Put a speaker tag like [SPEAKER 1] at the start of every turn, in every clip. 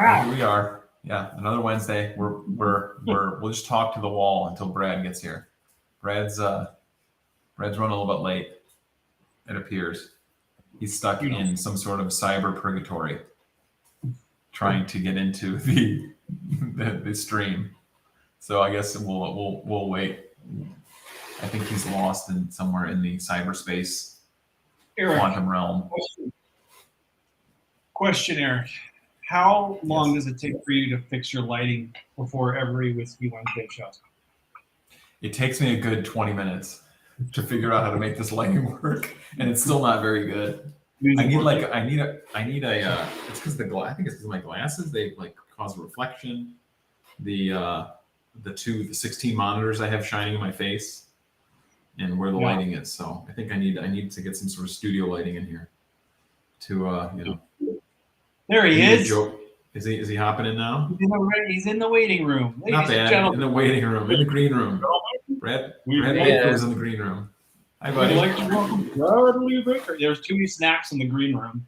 [SPEAKER 1] Here we are. Yeah, another Wednesday. We'll just talk to the wall until Brad gets here. Brad's running a little bit late. It appears he's stuck in some sort of cyber purgatory, trying to get into the stream. So I guess we'll wait. I think he's lost somewhere in the cyberspace quantum realm.
[SPEAKER 2] Question, Eric. How long does it take for you to fix your lighting before every Whiskey Wednesday show?
[SPEAKER 1] It takes me a good 20 minutes to figure out how to make this lighting work, and it's still not very good. I need a. It's because I think it's because my glasses. They like cause a reflection. The 16 monitors I have shining in my face, and where the lighting is. So I think I need to get some sort of studio lighting in here. To
[SPEAKER 2] There he is.
[SPEAKER 1] Is he hopping in now?
[SPEAKER 2] He's in the waiting room.
[SPEAKER 1] Not bad. In the waiting room, in the green room. Brad Baker was in the green room. Hi, buddy.
[SPEAKER 2] There's too many snacks in the green room.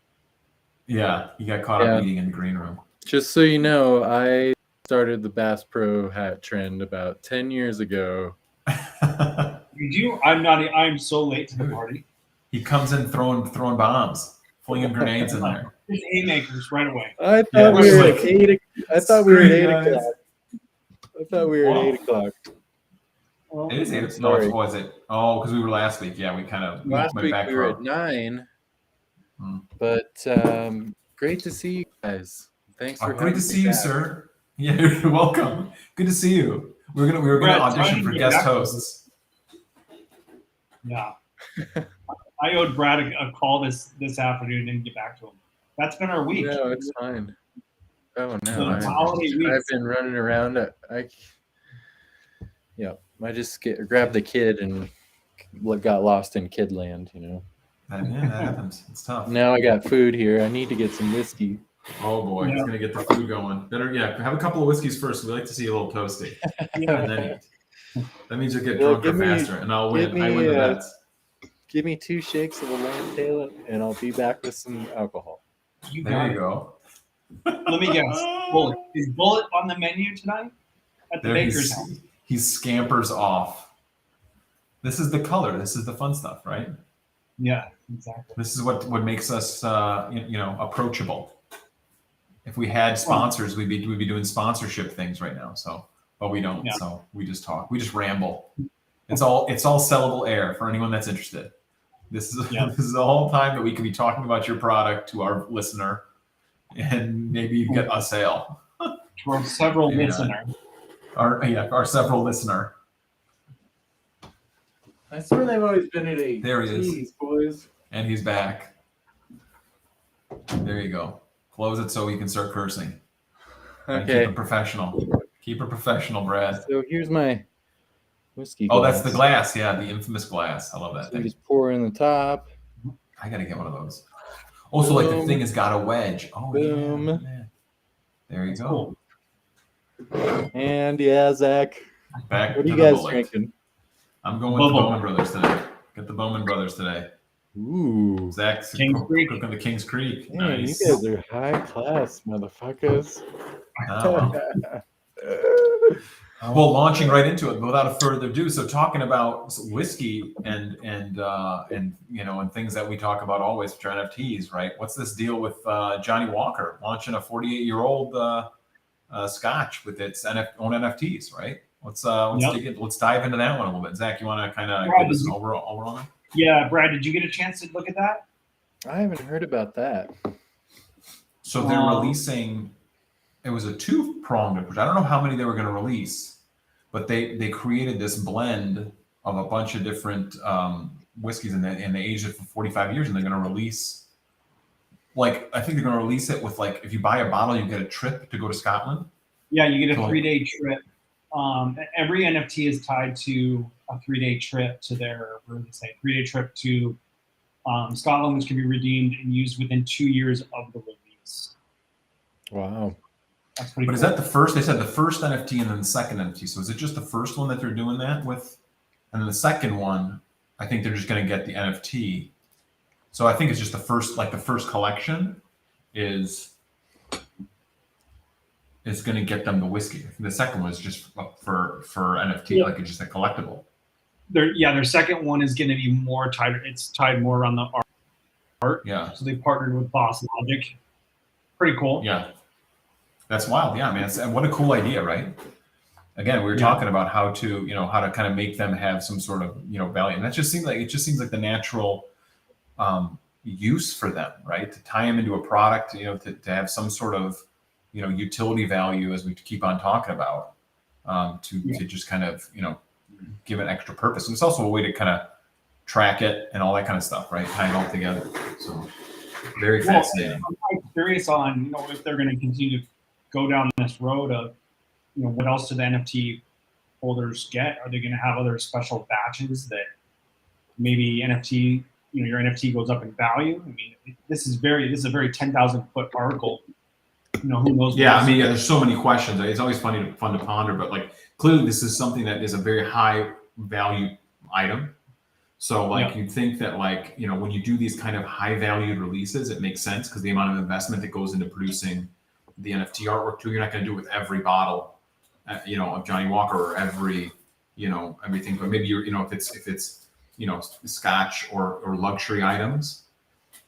[SPEAKER 1] Yeah, he got caught up eating in the green room.
[SPEAKER 3] Just so you know, I started the Bass Pro hat trend about 10 years ago.
[SPEAKER 2] You do? I'm so late to the party.
[SPEAKER 1] He comes in throwing bombs, flinging grenades in there.
[SPEAKER 2] There's haymakers right away.
[SPEAKER 3] I thought we were at 8 o'clock. I thought we were at 8 o'clock.
[SPEAKER 1] Well, it is 8 o'clock. No, what was it? Oh, because we were last week. Yeah, we kind of
[SPEAKER 3] last week we were at 9. But great to see you guys. Thanks for
[SPEAKER 1] great to see you, sir. Yeah, you're welcome. Good to see you. We were gonna audition for guest hosts.
[SPEAKER 2] Yeah. I owed Brad a call this afternoon and didn't get back to him. That's been our week.
[SPEAKER 3] No, it's fine. Oh no, I've been running around. I just grabbed the kid and got lost in kidland.
[SPEAKER 1] That happens. It's tough.
[SPEAKER 3] Now I got food here. I need to get some whiskey.
[SPEAKER 1] Oh boy, he's gonna get the food going. Better, have a couple of whiskeys first. We like to see a little toasty, and then that means you'll get drunker faster, and I'll win. I win the bets.
[SPEAKER 3] Give me 2 shakes of a lamb tail, and I'll be back with some alcohol.
[SPEAKER 1] There you go.
[SPEAKER 2] Let me guess. Bullet. Is Bullet on the menu tonight at the baker's house?
[SPEAKER 1] He scampers off. This is the color. This is the fun stuff, right?
[SPEAKER 2] Yeah, exactly.
[SPEAKER 1] This is what makes us, approachable. If we had sponsors, we'd be doing sponsorship things right now. But we don't. Yeah. So we just talk. We just ramble. It's all sellable air for anyone that's interested. This is the whole time that we could be talking about your product to our listener, and maybe get a sale.
[SPEAKER 2] To our several listener.
[SPEAKER 1] Our several listener.
[SPEAKER 3] I swear they've always been at 8.
[SPEAKER 1] There he is.
[SPEAKER 3] Jeez, boys.
[SPEAKER 1] And he's back. There you go. Close it so we can start cursing.
[SPEAKER 3] Okay.
[SPEAKER 1] Keep it professional. Keep it professional, Brad.
[SPEAKER 3] So here's my whiskey glass.
[SPEAKER 1] Oh, that's the glass. Yeah, the infamous glass. I love that thing.
[SPEAKER 3] Just pour in the top.
[SPEAKER 1] I got to get one of those. Also, like the thing has got a wedge. Oh,
[SPEAKER 3] boom.
[SPEAKER 1] Yeah. There you go.
[SPEAKER 2] Cool.
[SPEAKER 3] And Zach.
[SPEAKER 1] Back
[SPEAKER 3] what are you guys drinking?
[SPEAKER 1] I'm going with the Bowman Brothers today. Get the Bowman Brothers today.
[SPEAKER 3] Ooh.
[SPEAKER 1] Zach's cooking the King's Creek.
[SPEAKER 3] Man, nice. You guys are high class, motherfuckers.
[SPEAKER 1] Well, launching right into it without further ado. So, talking about whiskey and things that we talk about always for NFTs, right? What's this deal with Johnny Walker launching a 48-year-old Scotch with its own NFTs, right? Let's dive into that one a little bit. Zach, you want to kind of give us an overall?
[SPEAKER 2] Yeah, Brad, did you get a chance to look at that?
[SPEAKER 3] I haven't heard about that.
[SPEAKER 1] So they're releasing. It was a 2-pronged approach. I don't know how many they were going to release, but they created this blend of a bunch of different whiskeys, and they aged it for 45 years, and they're going to release. I think they're going to release it with if you buy a bottle, you get a trip to go to Scotland.
[SPEAKER 2] Yeah, you get a 3-day trip. Every NFT is tied to a 3-day trip to 3-day trip to Scotland, which can be redeemed and used within 2 years of the release.
[SPEAKER 3] Wow.
[SPEAKER 2] That's pretty cool.
[SPEAKER 1] Is that the first? They said the first NFT and then the second NFT. So is it just the first one that they're doing that with? And then the second one, I think they're just going to get the NFT. So I think it's just the first collection is is going to get them the whiskey. The second one is just for NFT, like it's just a collectible.
[SPEAKER 2] Their second one is going to be more tied. It's tied more around the art.
[SPEAKER 1] Yeah.
[SPEAKER 2] So they partnered with Boss Logic. Pretty cool.
[SPEAKER 1] Yeah. That's wild. Yeah, man. And what a cool idea, right? Again, we were talking about how to kind of make them have some sort of, value. And that just seems like the natural use for them, right? To tie them into a product, to have some sort of, utility value, as we keep on talking about, to just kind of, give it extra purpose. And it's also a way to kind of track it and all that kind of stuff, right? Tie it all together. So very fascinating.
[SPEAKER 2] I'm curious on, if they're going to continue to go down this road of, what else do the NFT holders get? Are they going to have other special batches that maybe NFT, your NFT goes up in value? I mean, this is a very 10,000 foot article. Who knows?
[SPEAKER 1] Yeah, I mean, there's so many questions. It's always fun to ponder, but like clearly this is something that is a very high value item. So like you'd think that like, when you do these kind of high valued releases, it makes sense because the amount of investment that goes into producing the NFT artwork too, you're not going to do it with every bottle, of Johnny Walker or every, everything. But maybe if it's scotch or luxury items,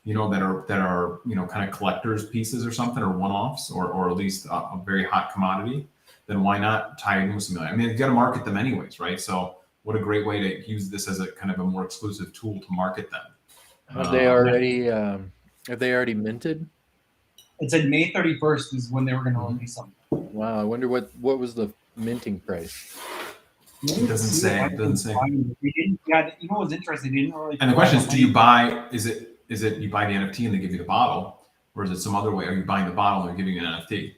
[SPEAKER 1] that are kind of collector's pieces or something, or one-offs, or at least a very hot commodity, then why not tie in with something? I mean, you've got to market them anyways, right? So what a great way to use this as a kind of a more exclusive tool to market them.
[SPEAKER 3] Have they already minted?
[SPEAKER 2] It said May 31st is when they were going to release something.
[SPEAKER 3] Wow, I wonder what was the minting price.
[SPEAKER 1] It doesn't say. It doesn't say.
[SPEAKER 2] Yeah, what's interesting? They didn't really.
[SPEAKER 1] And the question is, do you buy? Is it you buy the NFT and they give you the bottle, or is it some other way? Are you buying the bottle and they're giving you an NFT?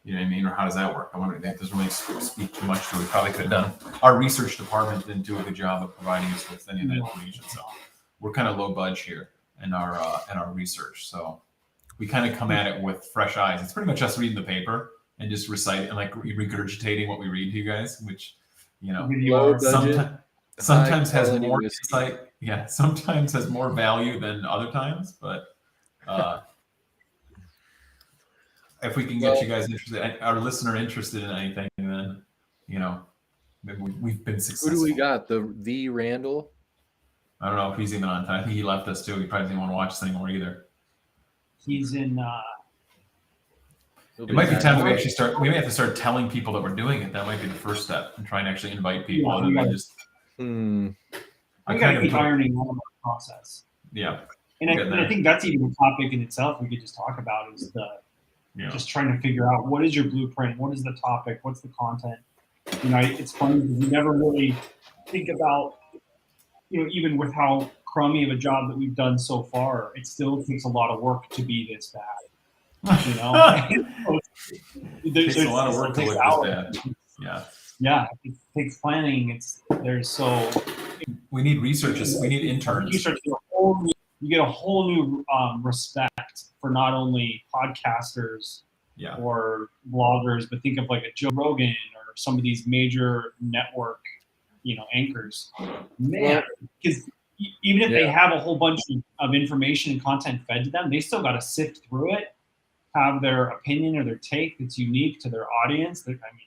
[SPEAKER 1] You know what I mean? Or how does that work? I wonder. That doesn't really speak too much to it. We probably could have done. Our research department didn't do a good job of providing us with any of that information, so we're kind of low budge here in our research. So we kind of come at it with fresh eyes. It's pretty much us reading the paper and just reciting and like regurgitating what we read to you guys, which sometimes has more insight. Yeah, sometimes has more value than other times, but if we can get you guys interested, our listener interested in anything, then maybe we've been successful.
[SPEAKER 3] Who do we got? The Randall?
[SPEAKER 1] I don't know if he's even on time. I think he left us too. He probably didn't want to watch this anymore either.
[SPEAKER 2] He's in.
[SPEAKER 1] It might be time that we actually start. We may have to start telling people that we're doing it. That might be the first step, and try and actually invite people. Other than just.
[SPEAKER 2] I gotta keep ironing out the process.
[SPEAKER 1] Yeah.
[SPEAKER 2] And I think that's even a topic in itself we could just talk about is just trying to figure out what is your blueprint, what is the topic, what's the content. It's funny because we never really think about, even with how crummy of a job that we've done so far, it still takes a lot of work to be this bad.
[SPEAKER 1] It takes a lot of work to look this bad. Yeah.
[SPEAKER 2] Yeah, it takes planning.
[SPEAKER 1] We need researchers. We need interns.
[SPEAKER 2] You get a whole new respect for not only podcasters or bloggers, but think of like a Joe Rogan or some of these major network, anchors. Man, because even if they have a whole bunch of information and content fed to them, they still got to sift through it, have their opinion or their take that's unique to their audience.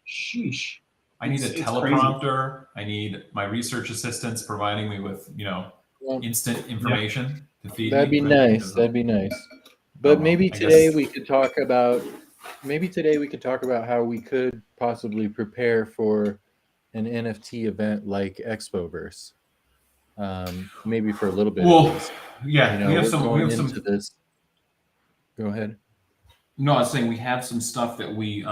[SPEAKER 2] Sheesh.
[SPEAKER 1] I need a teleprompter. I need my research assistants providing me with, instant information to feed.
[SPEAKER 3] That'd be nice. That'd be nice. But maybe today we could talk about how we could possibly prepare for an NFT event like Expoverse. Maybe for a little bit.
[SPEAKER 1] Well, yeah, we have some
[SPEAKER 3] into this. Go ahead.
[SPEAKER 1] No, I was saying we have some stuff that we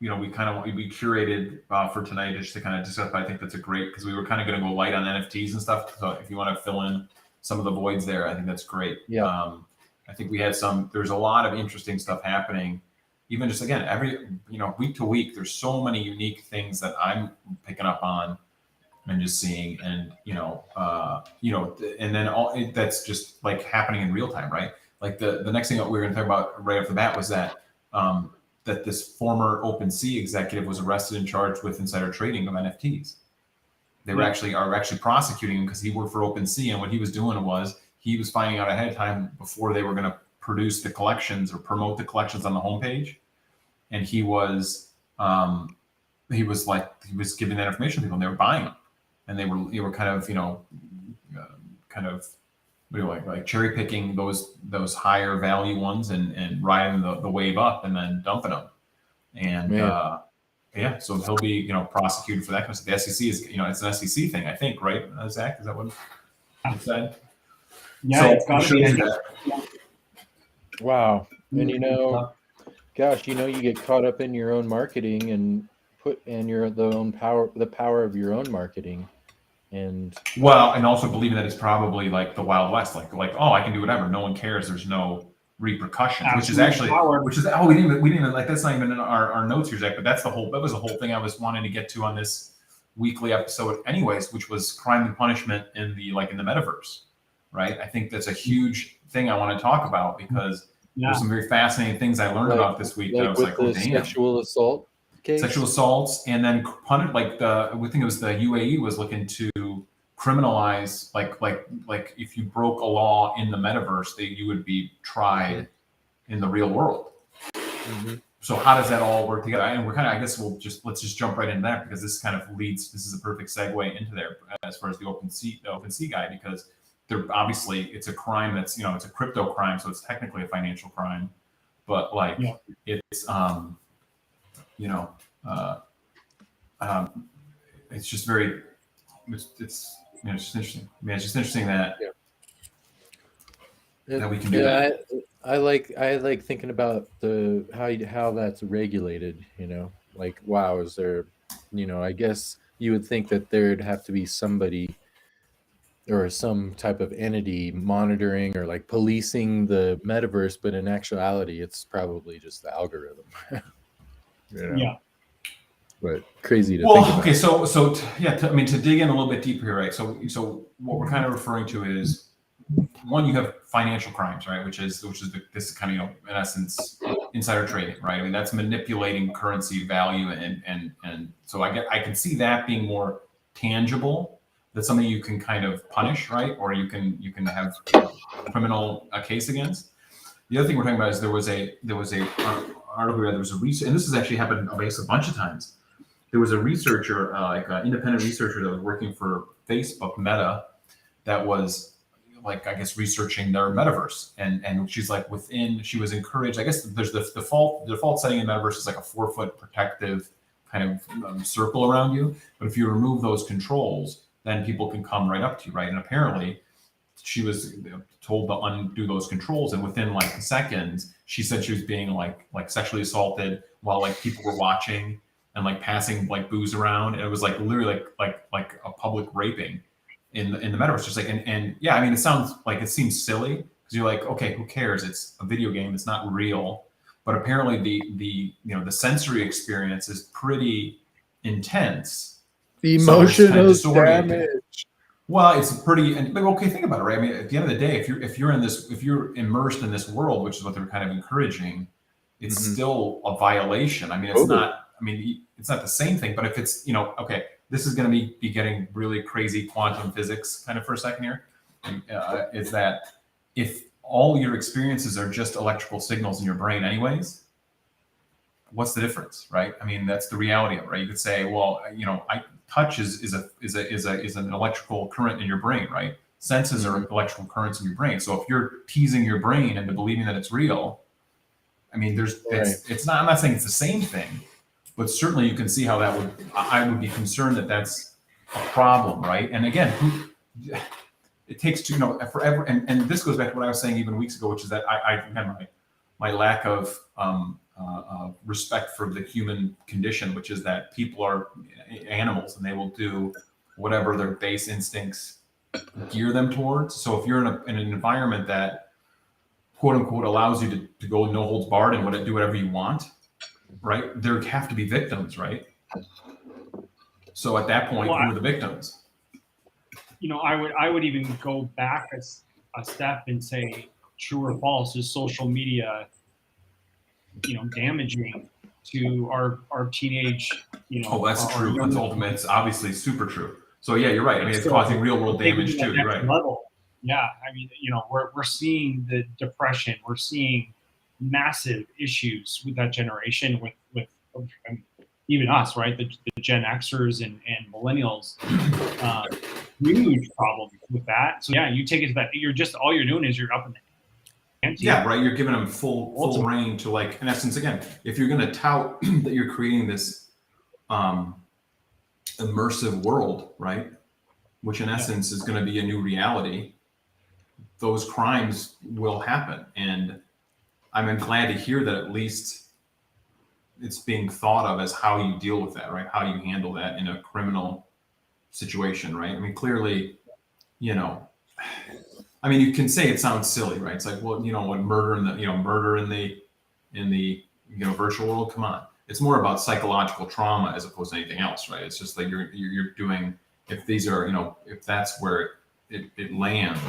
[SPEAKER 1] we curated for tonight just to kind of discuss. I think that's a great, because we were kind of going to go light on NFTs and stuff. So if you want to fill in some of the voids there, I think that's great.
[SPEAKER 3] Yeah.
[SPEAKER 1] I think we had there's a lot of interesting stuff happening. Even just again, every week to week, there's so many unique things that I'm picking up on and just seeing, and and then that's just like happening in real time, right? Like the next thing that we were going to talk about right off the bat was that that this former OpenSea executive was arrested and charged with insider trading of NFTs. They were are actually prosecuting him because he worked for OpenSea, and what he was doing was he was finding out ahead of time before they were going to produce the collections or promote the collections on the homepage, and he was giving that information to people, and they were buying them, and they were kind of kind of what do you like cherry picking those higher value ones and riding the wave up and then dumping them, and yeah, so he'll be prosecuted for that kind of stuff. The SEC is it's an SEC thing, I think, right? Zach, is that what it said?
[SPEAKER 2] Yeah,
[SPEAKER 1] so
[SPEAKER 2] it's got to be.
[SPEAKER 3] Wow, and gosh, you get caught up in your own marketing and the power of your own marketing, and
[SPEAKER 1] also believing that it's probably like the Wild West, like oh, I can do whatever, no one cares, there's no repercussions, which is actually we didn't even like, that's not even in our notes here, Zach, but that was the whole thing I was wanting to get to on this weekly episode anyways, which was crime and punishment in the metaverse, right? I think that's a huge thing I want to talk about, because there's some very fascinating things I learned about this week that I was like, oh, damn.
[SPEAKER 3] Sexual assault case?
[SPEAKER 1] Sexual assaults, and then I think it was the UAE was looking to criminalize, like if you broke a law in the metaverse, you would be tried in the real world.
[SPEAKER 3] Mm-hmm.
[SPEAKER 1] So how does that all work together? And let's just jump right into that, because this is a perfect segue into there as far as the OpenSea guy, because obviously it's a crime that's it's a crypto crime, so it's technically a financial crime, but it's it's just very it's just interesting. I mean, it's just interesting that that we can do that.
[SPEAKER 3] I like thinking about how that's regulated. Like, wow, is there? I guess you would think that there'd have to be somebody or some type of entity monitoring or like policing the metaverse, but in actuality, it's probably just the algorithm.
[SPEAKER 2] Yeah.
[SPEAKER 3] But crazy to think about.
[SPEAKER 1] Okay, to dig in a little bit deeper here, right? So what we're kind of referring to is, one, you have financial crimes, right? Which is this kind of in essence insider trading, right? I mean, that's manipulating currency value, and so I can see that being more tangible. That's something you can kind of punish, right? Or you can have a criminal case against. The other thing we're talking about is there was a article where there was a research, and this has actually happened a bunch of times. There was a researcher, an independent researcher that was working for Facebook Meta, that was researching their metaverse, and she's like she was encouraged. I guess there's the default setting in metaverse is like a 4-foot protective kind of circle around you, but if you remove those controls, then people can come right up to you, right? And apparently, she was told to undo those controls, and within like seconds, she said she was being like sexually assaulted while like people were watching and like passing like booze around. And it was like literally like a public raping in the metaverse. Just like and yeah, I mean, it seems silly because you're like, okay, who cares? It's a video game. It's not real. But apparently, the sensory experience is pretty intense.
[SPEAKER 3] The emotional damage.
[SPEAKER 1] Well, it's but okay, think about it, right? I mean, at the end of the day, if you're immersed in this world, which is what they're kind of encouraging, it's still a violation. I mean, it's not the same thing, but if it's, okay, this is going to be getting really crazy quantum physics kind of for a second here. Is that if all your experiences are just electrical signals in your brain anyways, what's the difference, right? I mean, that's the reality of it, right? You could say, well, touch is an electrical current in your brain, right? Senses are electrical currents in your brain. So if you're teasing your brain into believing that it's real, I mean, it's not. I'm not saying it's the same thing, but certainly you can see how I would be concerned that that's a problem, right? And again, it takes forever. And this goes back to what I was saying even weeks ago, which is that I had my lack of respect for the human condition, which is that people are animals and they will do whatever their base instincts gear them towards. So if you're in an environment that quote unquote allows you to go no holds barred and do whatever you want, right? There have to be victims, right? So at that point, who are the victims?
[SPEAKER 2] I would even go back a step and say, true or false, is social media damaging to our teenage,
[SPEAKER 1] Oh, that's true. That's ultimate. It's obviously super true. So yeah, you're right. I mean, it's causing real world damage too. You're right.
[SPEAKER 2] Level. Yeah, I mean, we're seeing the depression. We're seeing massive issues with that generation, with I mean, even us, right? The Gen Xers and millennials, huge problems with that. So yeah, you take it to that. You're just all you're doing is you're up in the ante.
[SPEAKER 1] Yeah, right. You're giving them full reign to, like, in essence, again, if you're going to tout that you're creating this immersive world, right, which in essence is going to be a new reality, those crimes will happen. And I'm glad to hear that at least it's being thought of as how you deal with that, right? How you handle that in a criminal situation, right? I mean, clearly, you know, I mean, you can say it sounds silly, right? It's like, well, you know, what murder in the virtual world. Come on, it's more about psychological trauma as opposed to anything else, right? It's just like you're doing, if these are, if that's where it lands.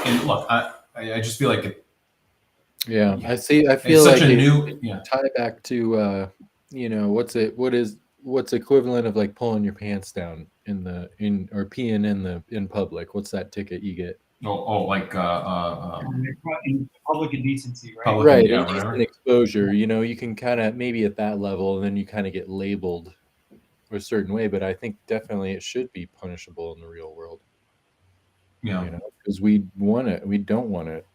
[SPEAKER 1] And look, I just feel like it.
[SPEAKER 3] Yeah, I see. I feel like
[SPEAKER 1] tie
[SPEAKER 3] back to what's equivalent of like pulling your pants down or peeing in public. What's that ticket you get?
[SPEAKER 1] Like
[SPEAKER 2] in public indecency, right?
[SPEAKER 3] Right, indecent exposure. You can kind of maybe at that level, and then you kind of get labeled a certain way. But I think definitely it should be punishable in the real world.
[SPEAKER 1] Yeah,
[SPEAKER 3] because we don't want it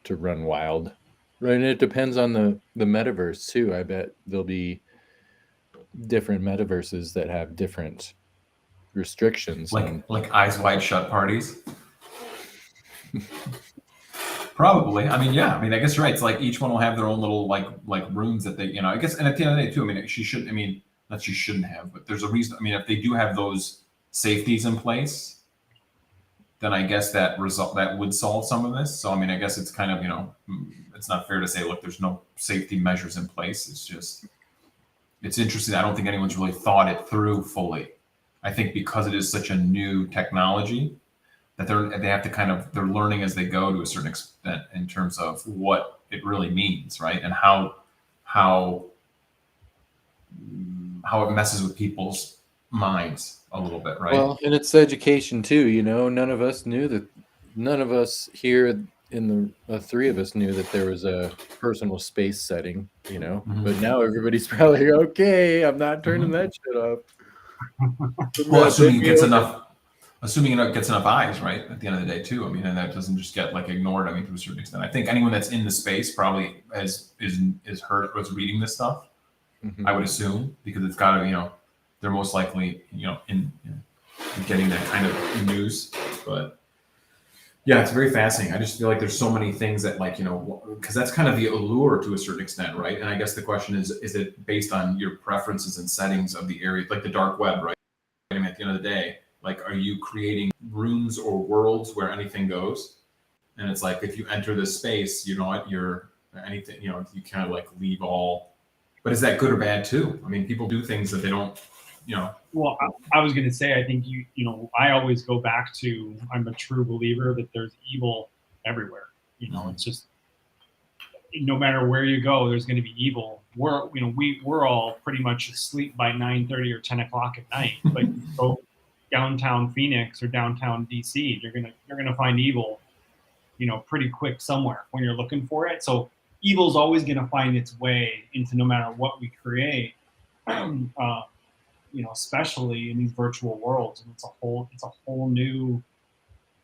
[SPEAKER 3] to run wild. Right, and it depends on the metaverse too. I bet there'll be different metaverses that have different restrictions.
[SPEAKER 1] Like Eyes Wide Shut parties. Probably. I mean, yeah. I mean, I guess you're right. It's like each one will have their own little like rooms that they, I guess. And at the end of the day, too. I mean, she should. I mean, not she shouldn't have, but there's a reason. I mean, if they do have those safeties in place, then I guess that would solve some of this. So I mean, I guess it's kind of, it's not fair to say, look, there's no safety measures in place. It's just, it's interesting. I don't think anyone's really thought it through fully. I think because it is such a new technology that they have to they're learning as they go to a certain extent in terms of what it really means, right? And how it messes with people's minds a little bit, right?
[SPEAKER 3] Well, and it's education too. None of us here in the three of us knew that there was a personal space setting,
[SPEAKER 1] Mm-hmm.
[SPEAKER 3] But now everybody's probably okay. I'm not turning that shit off.
[SPEAKER 1] Well, assuming it gets enough eyes, right? At the end of the day, too. I mean, and that doesn't just get like ignored. I mean, to a certain extent, I think anyone that's in the space probably was reading this stuff.
[SPEAKER 3] Mm-hmm.
[SPEAKER 1] I would assume, because it's got to, they're most likely, in getting that kind of news. But yeah, it's very fascinating. I just feel like there's so many things that, like, because that's kind of the allure to a certain extent, right? And I guess the question is it based on your preferences and settings of the area, like the dark web, right? I mean, at the end of the day, like, are you creating rooms or worlds where anything goes? And it's like, if you enter this space, you're anything, you kind of like leave all. But is that good or bad too? I mean, people do things that they don't,
[SPEAKER 2] Well, I was going to say, I think I always go back to, I'm a true believer that there's evil everywhere. It's just, no matter where you go, there's going to be evil. We're all pretty much asleep by 9:30 or 10 o'clock at night. But you go downtown Phoenix or downtown DC, you're gonna find evil, pretty quick somewhere when you're looking for it. So evil's always gonna find its way into no matter what we create. Especially in these virtual worlds, and it's a whole new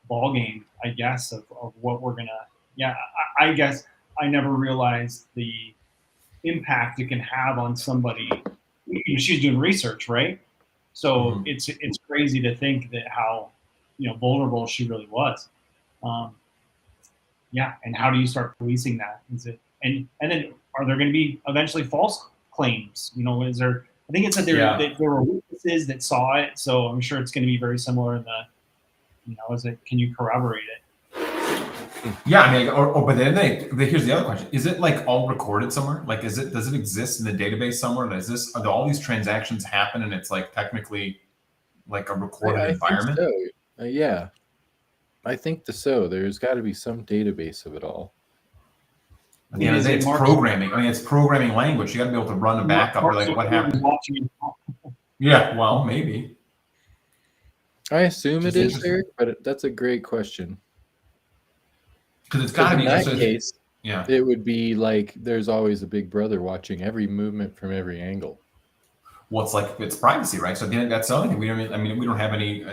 [SPEAKER 2] ball game, I guess, of what we're gonna. Yeah, I guess I never realized the impact it can have on somebody. She's doing research, right? So it's crazy to think that how vulnerable she really was. And how do you start policing that? Is it and then are there going to be eventually false claims? Is there? I think it said there were witnesses that saw it, so I'm sure it's going to be very similar in the. Can you corroborate it?
[SPEAKER 1] Yeah, I mean, but then here's the other question: is it like all recorded somewhere? Like, does it exist in the database somewhere? Do all these transactions happen, and it's like technically like a recorded environment?
[SPEAKER 3] Think so. Yeah, I think so. There's got to be some database of it all.
[SPEAKER 1] At the end of the day, it's programming. I mean, it's programming language. You got to be able to run a backup. Or like, what happened? Yeah, well, maybe.
[SPEAKER 3] I assume it is, Eric, but that's a great question.
[SPEAKER 1] Because it's got to be.
[SPEAKER 3] In that case,
[SPEAKER 1] Yeah.
[SPEAKER 3] It would be like there's always a big brother watching every movement from every angle.
[SPEAKER 1] Well, it's like it's privacy, right? So again, that's the other thing. We don't. I mean, we don't have any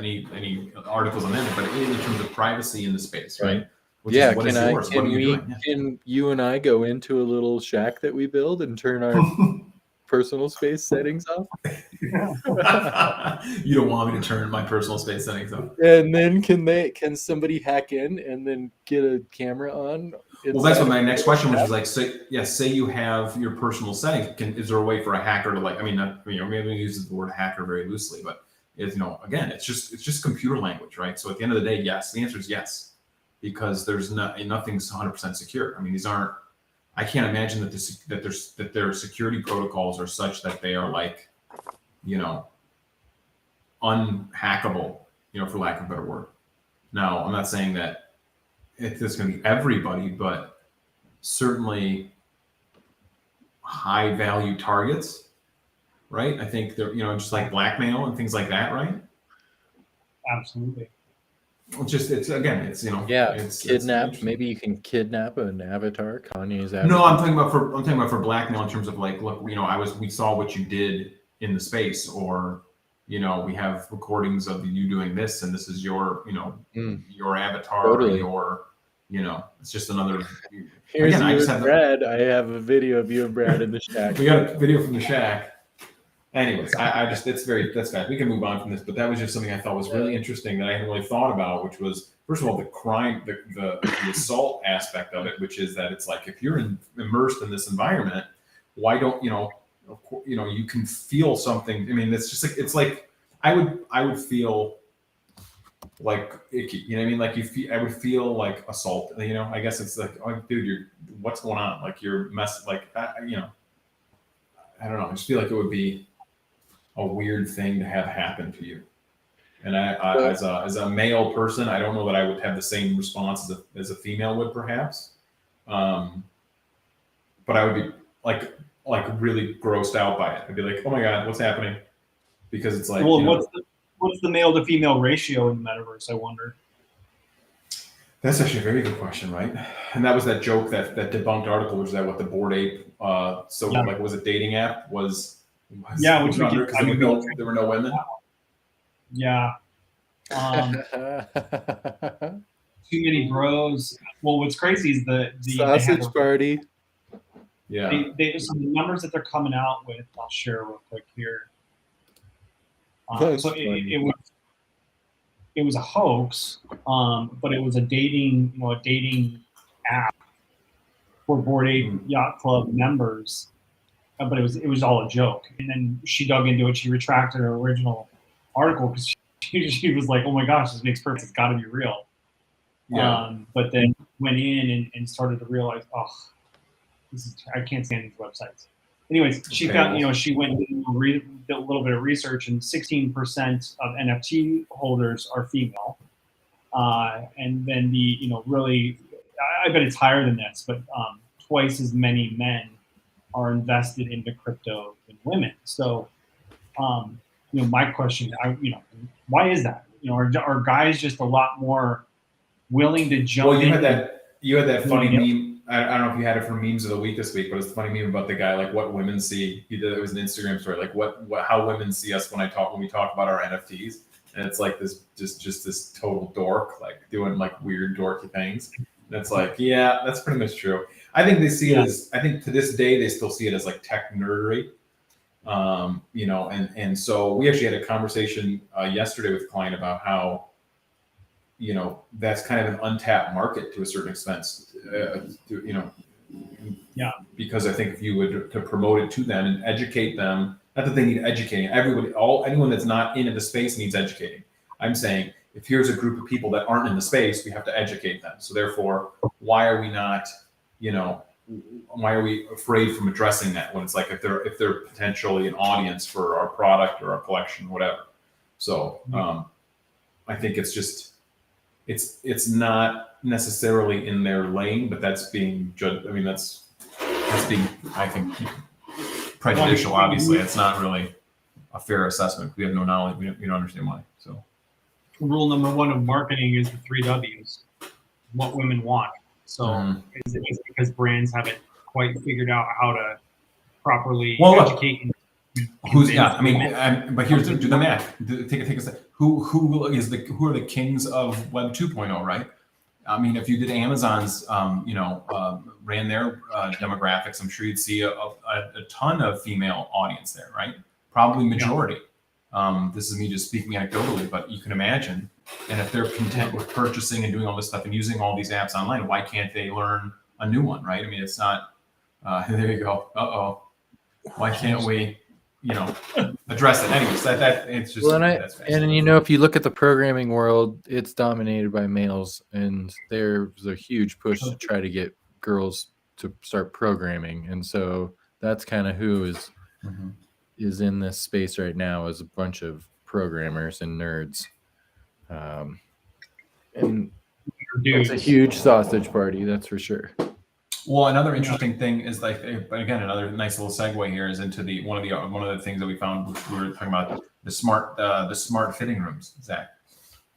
[SPEAKER 1] articles on that, but in terms of privacy in the space, right? Which
[SPEAKER 3] Yeah,
[SPEAKER 1] is what is yours? What are you doing?
[SPEAKER 3] can you and I go into a little shack that we build and turn our personal space settings off?
[SPEAKER 1] You don't want me to turn my personal space settings off.
[SPEAKER 3] And then can somebody hack in and then get a camera on?
[SPEAKER 1] Well, that's what my next question was like, say you have your personal settings. Is there a way for a hacker to like, I mean, not, you know, maybe we use the word hacker very loosely, but it's, you know, again, it's just computer language, right? So at the end of the day, yes, the answer is yes, because there's nothing's 100% secure. I mean, these aren't, I can't imagine that their security protocols are such that they are like, you know, unhackable, you know, for lack of a better word. Now, I'm not saying that it's going to be everybody, but certainly high value targets, right? I think they're, you know, just like blackmail and things like that, right?
[SPEAKER 2] Absolutely.
[SPEAKER 1] It's again, it's, you know,
[SPEAKER 3] Yeah,
[SPEAKER 1] it's
[SPEAKER 3] kidnap. Maybe you can kidnap an avatar, Kanye's avatar.
[SPEAKER 1] No, I'm talking about for blackmail in terms of like, look, you know, we saw what you did in the space, or, you know, we have recordings of you doing this, and this is your, you know, your avatar,
[SPEAKER 3] totally.
[SPEAKER 1] or your, you know, it's just another.
[SPEAKER 3] Here's
[SPEAKER 1] again,
[SPEAKER 3] you and Brad. I have a video of you and Brad in the shack.
[SPEAKER 1] We got a video from the shack. Anyways, I just, that's bad. We can move on from this, but that was just something I thought was really interesting that I hadn't really thought about, which was, first of all, the crime, the assault aspect of it, which is that it's like, if you're immersed in this environment, why don't, you know, you can feel something. I mean, it's just like, it's like, I would feel like icky, you know what I mean? Like I would feel like assault, you know, I guess it's like, oh, dude, what's going on? Like you're you know, I don't know. I just feel like it would be a weird thing to have happen to you. And as a male person, I don't know that I would have the same response as a female would, perhaps. But I would be like really grossed out by it. I'd be like, oh my God, what's happening? Because it's like,
[SPEAKER 2] well,
[SPEAKER 1] you know,
[SPEAKER 2] what's the male to female ratio in the metaverse? I wonder.
[SPEAKER 1] That's actually a very good question, right? And that was that joke, that debunked article, which is that what the Bored Ape, like, was it dating app was
[SPEAKER 2] yeah, which
[SPEAKER 1] under, because there were no women.
[SPEAKER 2] Yeah. Too many bros. Well, what's crazy is the
[SPEAKER 3] sausage party.
[SPEAKER 1] Yeah.
[SPEAKER 2] Some numbers that they're coming out with, I'll share real quick here. So it was a hoax, but it was a dating app for Bored Ape Yacht Club members, but it was all a joke. And then she dug into it. She retracted her original article because she was like, "Oh my gosh, this makes perfect. It's got to be real."
[SPEAKER 1] Yeah.
[SPEAKER 2] But then went in and started to realize, oh, I can't stand these websites. Anyways, she found, she went and did a little bit of research, and 16% of NFT holders are female. And then really, I bet it's higher than this, but twice as many men are invested into crypto than women. So, my question, why is that? Are guys just a lot more willing to jump in?
[SPEAKER 1] Well, you had that funny meme. I don't know if you had it for memes of the week this week, but it's a funny meme about the guy, like what women see. It was an Instagram story, like how women see us when we talk about our NFTs. And it's like this, just this total dork, like doing like weird dorky things. And it's like, yeah, that's pretty much true. I think they see it as, I think to this day, they still see it as like tech nerdery. And so we actually had a conversation yesterday with a client about how, that's kind of an untapped market to a certain extent, because I think if you would to promote it to them and educate them, not that they need educating, anyone that's not into the space needs educating. I'm saying if here's a group of people that aren't in the space, we have to educate them. So therefore, why are we not, why are we afraid from addressing that when it's like, if they're potentially an audience for our product or our collection, whatever. So I think it's just, it's not necessarily in their lane, but that's being judged. I mean, that's being, I think, prejudicial. Obviously, it's not really a fair assessment. We have no knowledge. We don't understand why. So,
[SPEAKER 2] rule number one of marketing is the 3 Ws. What women want. So is it because brands haven't quite figured out how to properly
[SPEAKER 1] Well, look,
[SPEAKER 2] educate?
[SPEAKER 1] But here's do the math. Take a step. Who are the kings of Web 2.0, right? I mean, if you did Amazon's, ran their demographics, I'm sure you'd see a ton of female audience there, right? Probably majority. This is me just speaking anecdotally, but you can imagine. And if they're content with purchasing and doing all this stuff and using all these apps online, why can't they learn a new one, right? I mean, it's not. There you go. Why can't we, address it? Anyways, that it's just.
[SPEAKER 3] Well, and if you look at the programming world, it's dominated by males, and there's a huge push to try to get girls to start programming, and so that's kind of who is in this space right now, is a bunch of programmers and nerds, and it's a huge sausage party, that's for sure.
[SPEAKER 1] Well, another interesting thing is again, another nice little segue here is into one of the things that we found, which we were talking about, the smart fitting rooms, Zach.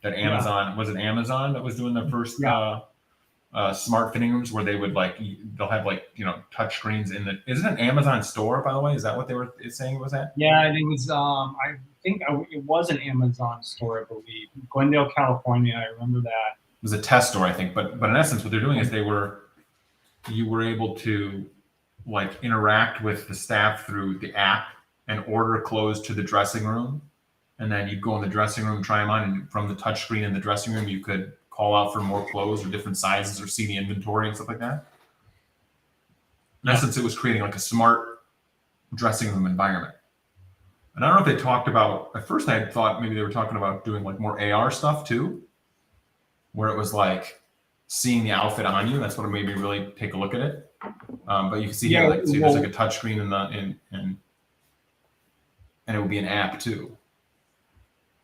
[SPEAKER 1] That Amazon was it Amazon that was doing the first smart fitting rooms where they would they'll have touch screens in the. Is it an Amazon store, by the way? Is that what they were saying it was at?
[SPEAKER 2] Yeah, it was. I think it was an Amazon store, I believe, Glendale, California. I remember that.
[SPEAKER 1] It was a test store, I think, but in essence, what they're doing is you were able to interact with the staff through the app and order clothes to the dressing room. And then you'd go in the dressing room, try them on, and from the touch screen in the dressing room, you could call out for more clothes or different sizes or see the inventory and stuff like that. In essence, it was creating a smart dressing room environment. And I don't know if they talked about, at first I had thought maybe they were talking about doing more AR stuff too, where it was seeing the outfit on you. That's what made me really take a look at it. But you can see here, there's a touch screen and it would be an app too.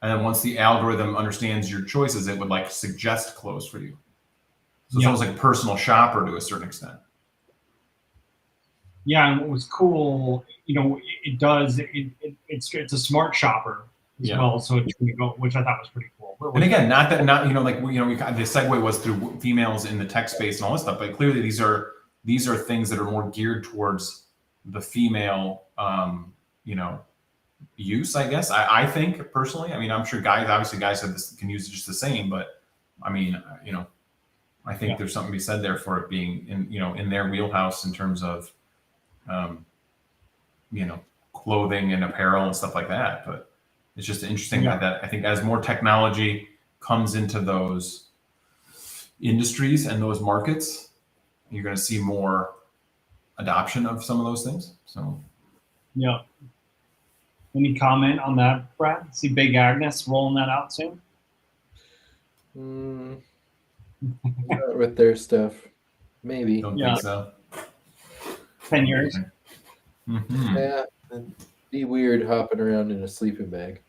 [SPEAKER 1] And then once the algorithm understands your choices, it would suggest clothes for you. So it's almost like a personal shopper to a certain extent.
[SPEAKER 2] Yeah, and what was cool, it does. It's a smart shopper as well. So it's which I thought was pretty cool.
[SPEAKER 1] And again, the segue was through females in the tech space and all this stuff, but clearly these are things that are more geared towards the female, use, I guess. I think personally. I mean, I'm sure guys can use it just the same, but I mean, I think there's something to be said there for it being in their wheelhouse in terms of, clothing and apparel and stuff like that. But it's just interesting that I think as more technology comes into those industries and those markets, you're going to see more adoption of some of those things. So,
[SPEAKER 3] yeah.
[SPEAKER 2] Any comment on that, Brad? See Big Agnes rolling that out soon?
[SPEAKER 3] Not with their stuff. Maybe.
[SPEAKER 1] Don't think so.
[SPEAKER 2] 10 years.
[SPEAKER 1] Mm-hmm.
[SPEAKER 3] Yeah. It'd be weird hopping around in a sleeping bag.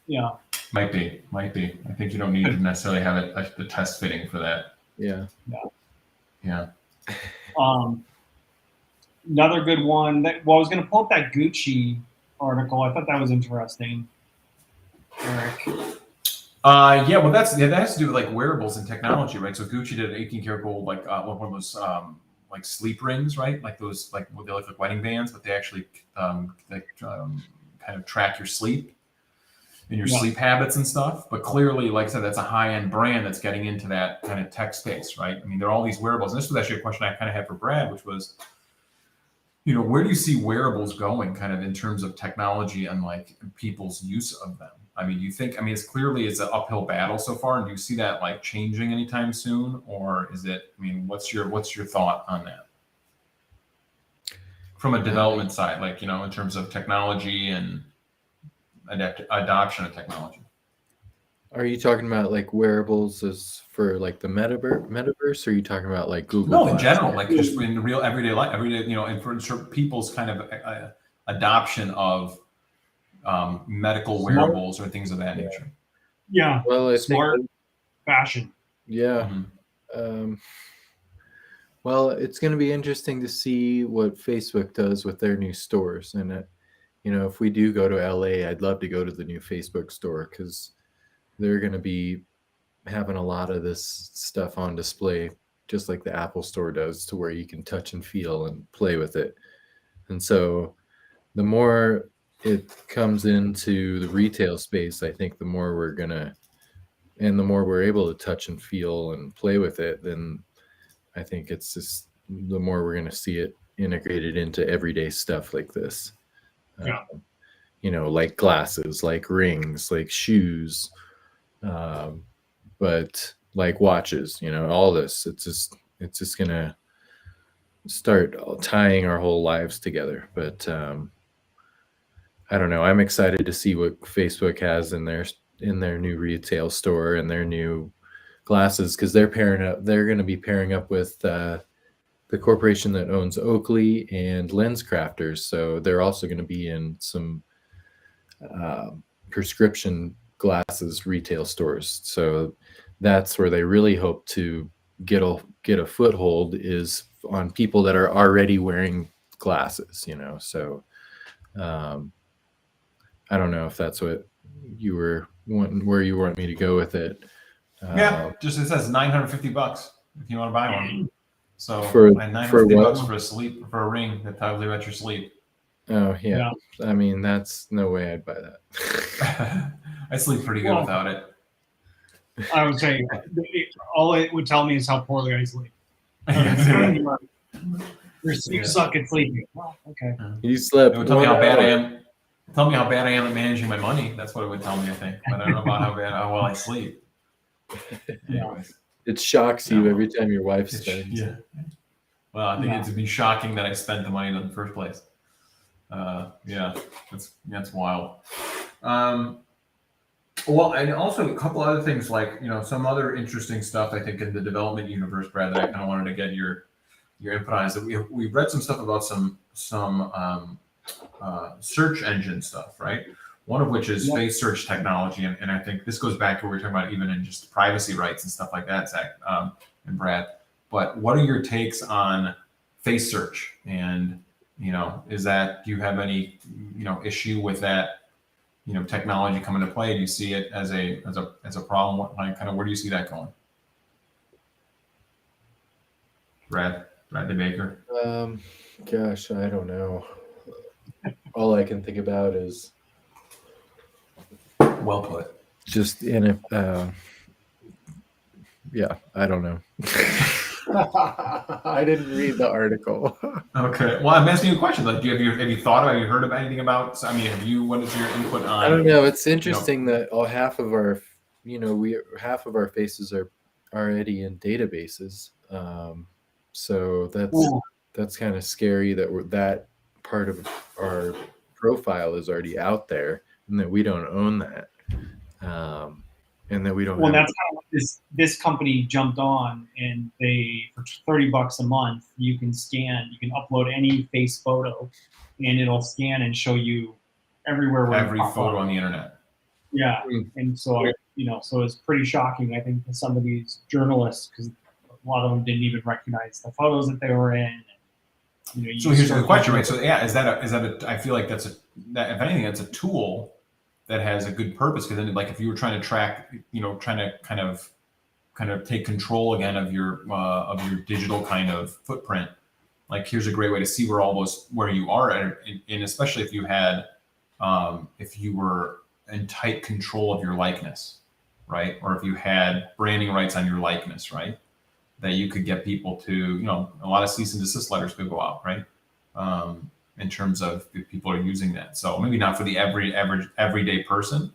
[SPEAKER 2] Yeah.
[SPEAKER 1] Might be. I think you don't need to necessarily have the test fitting for that.
[SPEAKER 3] Yeah.
[SPEAKER 2] Another good one I was going to pull up that Gucci article. I thought that was interesting, Eric.
[SPEAKER 1] Well, that has to do with wearables and technology, right? So Gucci did an 18-karat gold, one of those sleep rings, right? Those they look like wedding bands, but they actually kind of track your sleep and your sleep habits and stuff. But clearly, like I said, that's a high-end brand that's getting into that kind of tech space, right? I mean, there are all these wearables. And this was actually a question I kind of had for Brad, which was, where do you see wearables going kind of in terms of technology and people's use of them? I mean, do you think, it's clearly it's an uphill battle so far. And do you see that changing anytime soon? Or is it, what's your thought on that? From a development side, in terms of technology and adoption of technology.
[SPEAKER 3] Are you talking about wearables as for the metaverse, or are you talking about Google?
[SPEAKER 1] No, in general, just in real everyday life, and for people's kind of adoption of medical wearables or things of that nature.
[SPEAKER 2] Yeah.
[SPEAKER 3] Well, I
[SPEAKER 2] smart
[SPEAKER 3] think,
[SPEAKER 2] fashion.
[SPEAKER 3] Yeah. Mm-hmm. Well, it's going to be interesting to see what Facebook does with their new stores, and if we do go to LA, I'd love to go to the new Facebook store because they're going to be having a lot of this stuff on display the Apple Store does, to where you can touch and feel and play with it. And so the more it comes into the retail space, I think the more the more we're able to touch and feel and play with it, then I think it's just the more we're going to see it integrated into everyday stuff like this.
[SPEAKER 2] Yeah.
[SPEAKER 3] Like glasses, like rings, like shoes, but like watches, all this. It's just going to start tying our whole lives together. But I don't know. I'm excited to see what Facebook has in their new retail store and their new glasses, because they're going to be pairing up with the corporation that owns Oakley and Lens Crafters. So they're also going to be in some prescription glasses retail stores. So that's where they really hope to get a foothold, is on people that are already wearing glasses, So I don't know if that's what you were wanting, where you want me to go with it.
[SPEAKER 1] Yeah, just it says $950 if you want to buy one. So
[SPEAKER 3] For
[SPEAKER 1] $950 for a ring that tells you about your sleep.
[SPEAKER 3] Oh yeah. I mean, that's no way I'd buy that.
[SPEAKER 1] I sleep pretty good without it.
[SPEAKER 2] I would say all it would tell me is how poorly I sleep. You suck at sleeping. Well, okay.
[SPEAKER 3] You slept.
[SPEAKER 1] It would tell me how bad I am. Tell me how bad I am at managing my money. That's what it would tell me, I think. But I don't know about how well I sleep. Anyways.
[SPEAKER 3] It shocks you every time your wife spends.
[SPEAKER 1] Yeah. Well, I think it'd be shocking that I spent the money in the first place. Yeah, that's wild. Well, and also a couple other things, like, some other interesting stuff, I think, in the development universe, Brad, that I kind of wanted to get your input on, is that we've read some stuff about some search engine stuff, right? One of which is face search technology, and I think this goes back to what we were talking about, even in just privacy rights and stuff like that, Zach and Brad. But what are your takes on face search? And do you have any issue with that technology coming to play? Do you see it as a problem? Where do you see that going? Bradley Baker.
[SPEAKER 3] Gosh, I don't know. All I can think about is,
[SPEAKER 1] well put.
[SPEAKER 3] Just in it. Yeah, I don't know. I didn't read the article.
[SPEAKER 1] Okay. Well, I'm asking you a question. Like, have you heard of anything about? I mean, what is your input on?
[SPEAKER 3] I don't know. It's interesting that half of our faces are already in databases. So that's kind of scary that that part of our profile is already out there, and that we don't own that. And that we don't.
[SPEAKER 2] Well, that's kind of what this company jumped on, and for $30 a month, you can upload any face photo, and it'll scan and show you everywhere.
[SPEAKER 1] Every photo on the internet.
[SPEAKER 2] Yeah, and so so it's pretty shocking, I think, to some of these journalists, because a lot of them didn't even recognize the photos that they were in.
[SPEAKER 1] So here's the question, right? So yeah, is that I feel like that if anything, that's a tool that has a good purpose, because then, like, if you were trying to track, trying to kind of take control again of your digital kind of footprint, like, here's a great way to see where you are at, and especially if you were in tight control of your likeness, right? Or if you had branding rights on your likeness, right? That you could get people to, a lot of cease and desist letters could go out, right? In terms of if people are using that. So maybe not for the everyday person,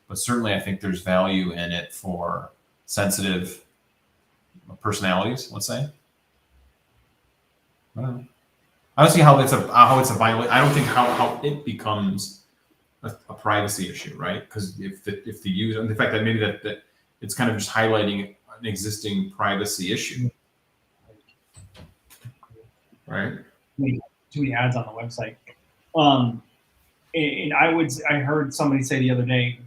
[SPEAKER 1] but certainly I think there's value in it for sensitive personalities, let's say. I don't see how it's a violation. I don't think how it becomes a privacy issue, right? Because if the user, and the fact that maybe that it's kind of just highlighting an existing privacy issue, right?
[SPEAKER 2] Too many ads on the website. And I heard somebody say the other day,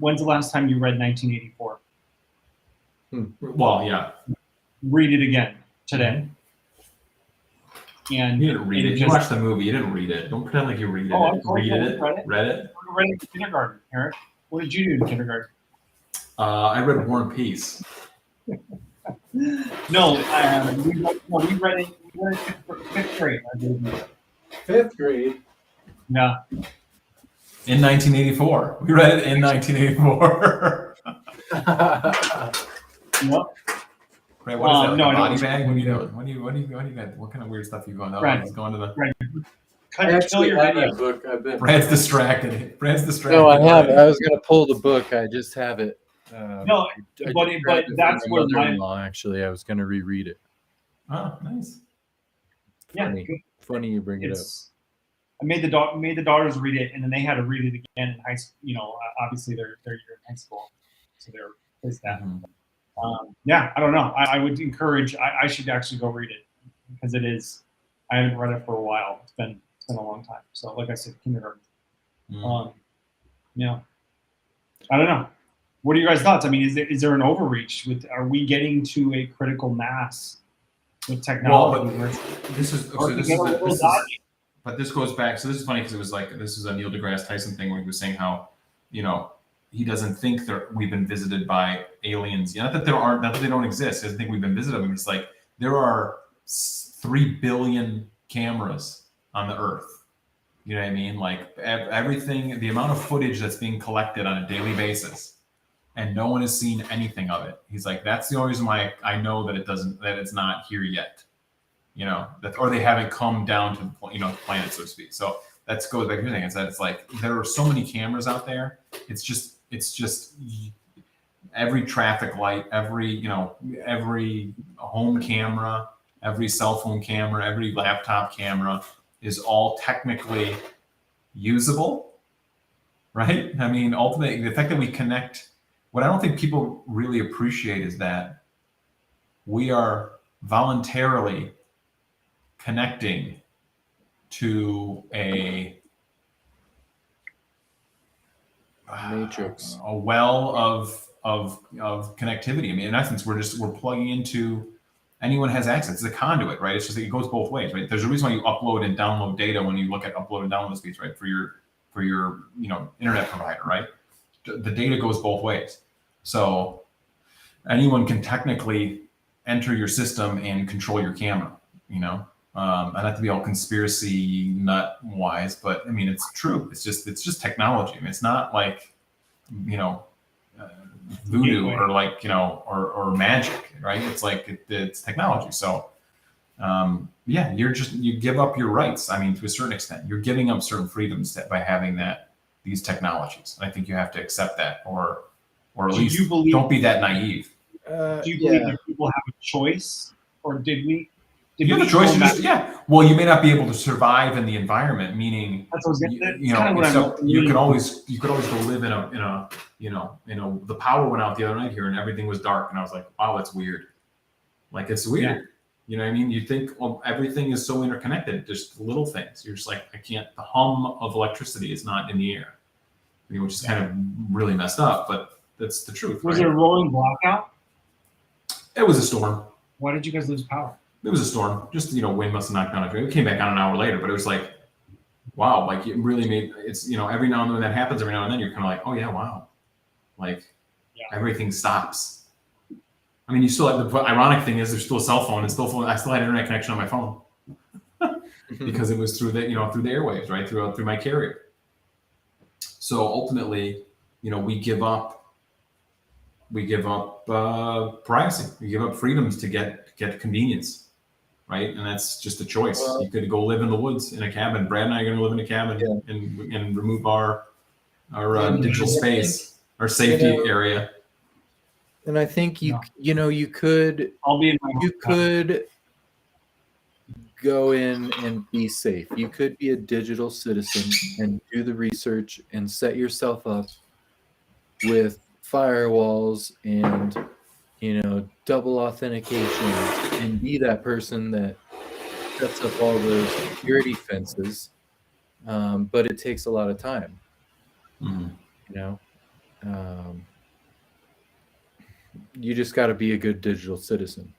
[SPEAKER 2] when's the last time you read 1984?
[SPEAKER 1] Well, yeah.
[SPEAKER 2] Read it again today. And
[SPEAKER 1] you didn't read it. You watched the movie. You didn't read it. Don't pretend like you read it. Read it. Read it.
[SPEAKER 2] I read it in kindergarten, Eric. What did you do in kindergarten?
[SPEAKER 1] I read War and Peace.
[SPEAKER 2] No, we read it in fifth grade. I believe.
[SPEAKER 3] 5th grade.
[SPEAKER 2] Yeah.
[SPEAKER 1] In 1984, we read it in 1984.
[SPEAKER 2] Yep.
[SPEAKER 1] Right? What is that? Like
[SPEAKER 2] no,
[SPEAKER 1] a
[SPEAKER 2] I
[SPEAKER 1] body
[SPEAKER 2] don't-
[SPEAKER 1] bag? What are you doing? What do you got? What kind of weird stuff are you going on?
[SPEAKER 2] Right.
[SPEAKER 1] He's going to the.
[SPEAKER 2] Right.
[SPEAKER 3] I
[SPEAKER 2] Kill
[SPEAKER 3] actually
[SPEAKER 2] your
[SPEAKER 3] have
[SPEAKER 2] video.
[SPEAKER 3] that book. I've been.
[SPEAKER 1] Brad's distracted. Brad's distracted.
[SPEAKER 3] No, I have.
[SPEAKER 1] already.
[SPEAKER 3] I was gonna pull the book. I just have it.
[SPEAKER 2] No,
[SPEAKER 3] I
[SPEAKER 2] but
[SPEAKER 3] just grabbed it from
[SPEAKER 2] that's
[SPEAKER 3] my
[SPEAKER 2] where my
[SPEAKER 3] mother-in-law. Actually, I was gonna reread it.
[SPEAKER 1] Oh, nice.
[SPEAKER 2] yeah.
[SPEAKER 3] Funny, funny you bring it up.
[SPEAKER 2] I made the daughters read it, and then they had to read it again in high school. You know, obviously they're in high school, so they're placed that.
[SPEAKER 1] Mhm.
[SPEAKER 2] Yeah, I don't know. I would encourage. I should actually go read it because it is. I haven't read it for a while. It's been a long time. So, like I said, kindergarten.
[SPEAKER 1] Mm.
[SPEAKER 2] Yeah. I don't know. What are your guys' thoughts? I mean, is there an overreach? Are we getting to a critical mass with technology?
[SPEAKER 1] Well, but this goes back. So this is funny because it was like this is a Neil deGrasse Tyson thing where he was saying how, you know, he doesn't think that we've been visited by aliens. Not that not that they don't exist. He doesn't think we've been visited them. It's like there are 3 billion cameras on the Earth. You know what I mean? Like everything, the amount of footage that's being collected on a daily basis, and no one has seen anything of it. He's like, that's the only reason why I know that it's not here yet. You know, or they haven't come down to the planet, so to speak. So that goes back to your thing. It's like there are so many cameras out there. It's just every traffic light, every home camera, every cell phone camera, every laptop camera is all technically usable, right? I mean, ultimately, the fact that we connect. What I don't think people really appreciate is that we are voluntarily connecting to a
[SPEAKER 3] Matrix.
[SPEAKER 1] a well of connectivity. I mean, in essence, we're plugging into anyone has access. It's a conduit, right? It's just it goes both ways, right? There's a reason why you upload and download data when you look at upload and download speeds, right? For your internet provider, right? The data goes both ways. So anyone can technically enter your system and control your camera, I not to be all conspiracy nut wise, but I mean, it's true. It's just technology. I mean, it's not like, voodoo or like, or magic, right? It's like, it's technology. So, you give up your rights. I mean, to a certain extent, you're giving up certain freedoms by having these technologies. I think you have to accept that or at least don't be that naive.
[SPEAKER 2] Do you believe that people have a choice, or did we?
[SPEAKER 1] You have a choice. Well, you may not be able to survive in the environment. Meaning, you could always go live in a the power went out the other night here and everything was dark and I was like, wow, that's weird. Like it's weird.
[SPEAKER 2] Yeah.
[SPEAKER 1] You know what I mean? You think, well, everything is so interconnected. Just little things. You're just like, I can't. The hum of electricity is not in the air, which is kind of really messed up. But that's the truth.
[SPEAKER 2] Was it a rolling blackout?
[SPEAKER 1] It was a storm.
[SPEAKER 2] Why did you guys lose power?
[SPEAKER 1] It was a storm. Just, wind must have knocked down a tree. It came back on an hour later, but it was like, wow, like it really made it's, every now and then that happens, every now and then you're kind of like, oh yeah, wow. Like everything stops. I mean, you still have the ironic thing is there's still a cell phone and I still had internet connection on my phone because it was through the, through the airwaves, right? Through my carrier. So ultimately, we give up privacy. We give up freedoms to get convenience, right? And that's just a choice. You could go live in the woods in a cabin. Brad and I are going to live in a cabin and remove our digital space, our safety area.
[SPEAKER 3] And I think you could go in and be safe. You could be a digital citizen and do the research and set yourself up with firewalls and double authentication and be that person that sets up all those security fences. But it takes a lot of time. You just got to be a good digital citizen.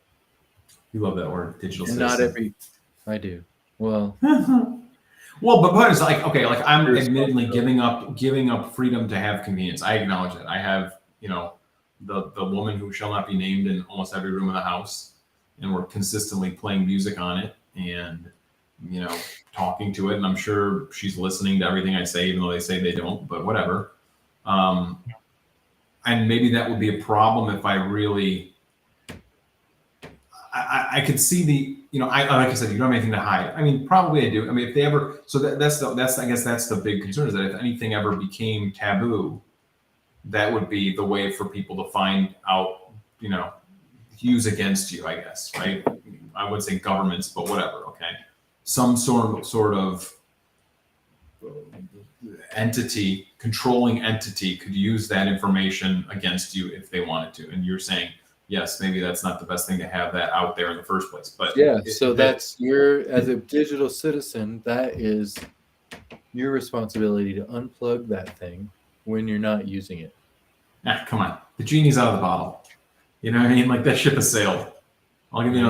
[SPEAKER 1] You love that word, digital citizen.
[SPEAKER 3] Not every, I do. Well,
[SPEAKER 1] but it's like, okay, like I'm admittedly giving up freedom to have convenience. I acknowledge that. I have, the woman who shall not be named in almost every room of the house, and we're consistently playing music on it and talking to it, and I'm sure she's listening to everything I say, even though they say they don't, but whatever. And maybe that would be a problem if I really. I could see the, like I said, you don't have anything to hide. I mean, probably I do. I mean, if they ever, so that's I guess that's the big concern, is that if anything ever became taboo, that would be the way for people to find out, use against you, I guess, right? I would say governments, but whatever. Okay, some sort of entity, controlling entity, could use that information against you if they wanted to. And you're saying, yes, maybe that's not the best thing to have that out there in the first place. But
[SPEAKER 3] yeah, that's as a digital citizen, that is your responsibility to unplug that thing when you're not using it.
[SPEAKER 1] Come on, the genie's out of the bottle. You know what I mean? Like, that ship has sailed. I'll give you any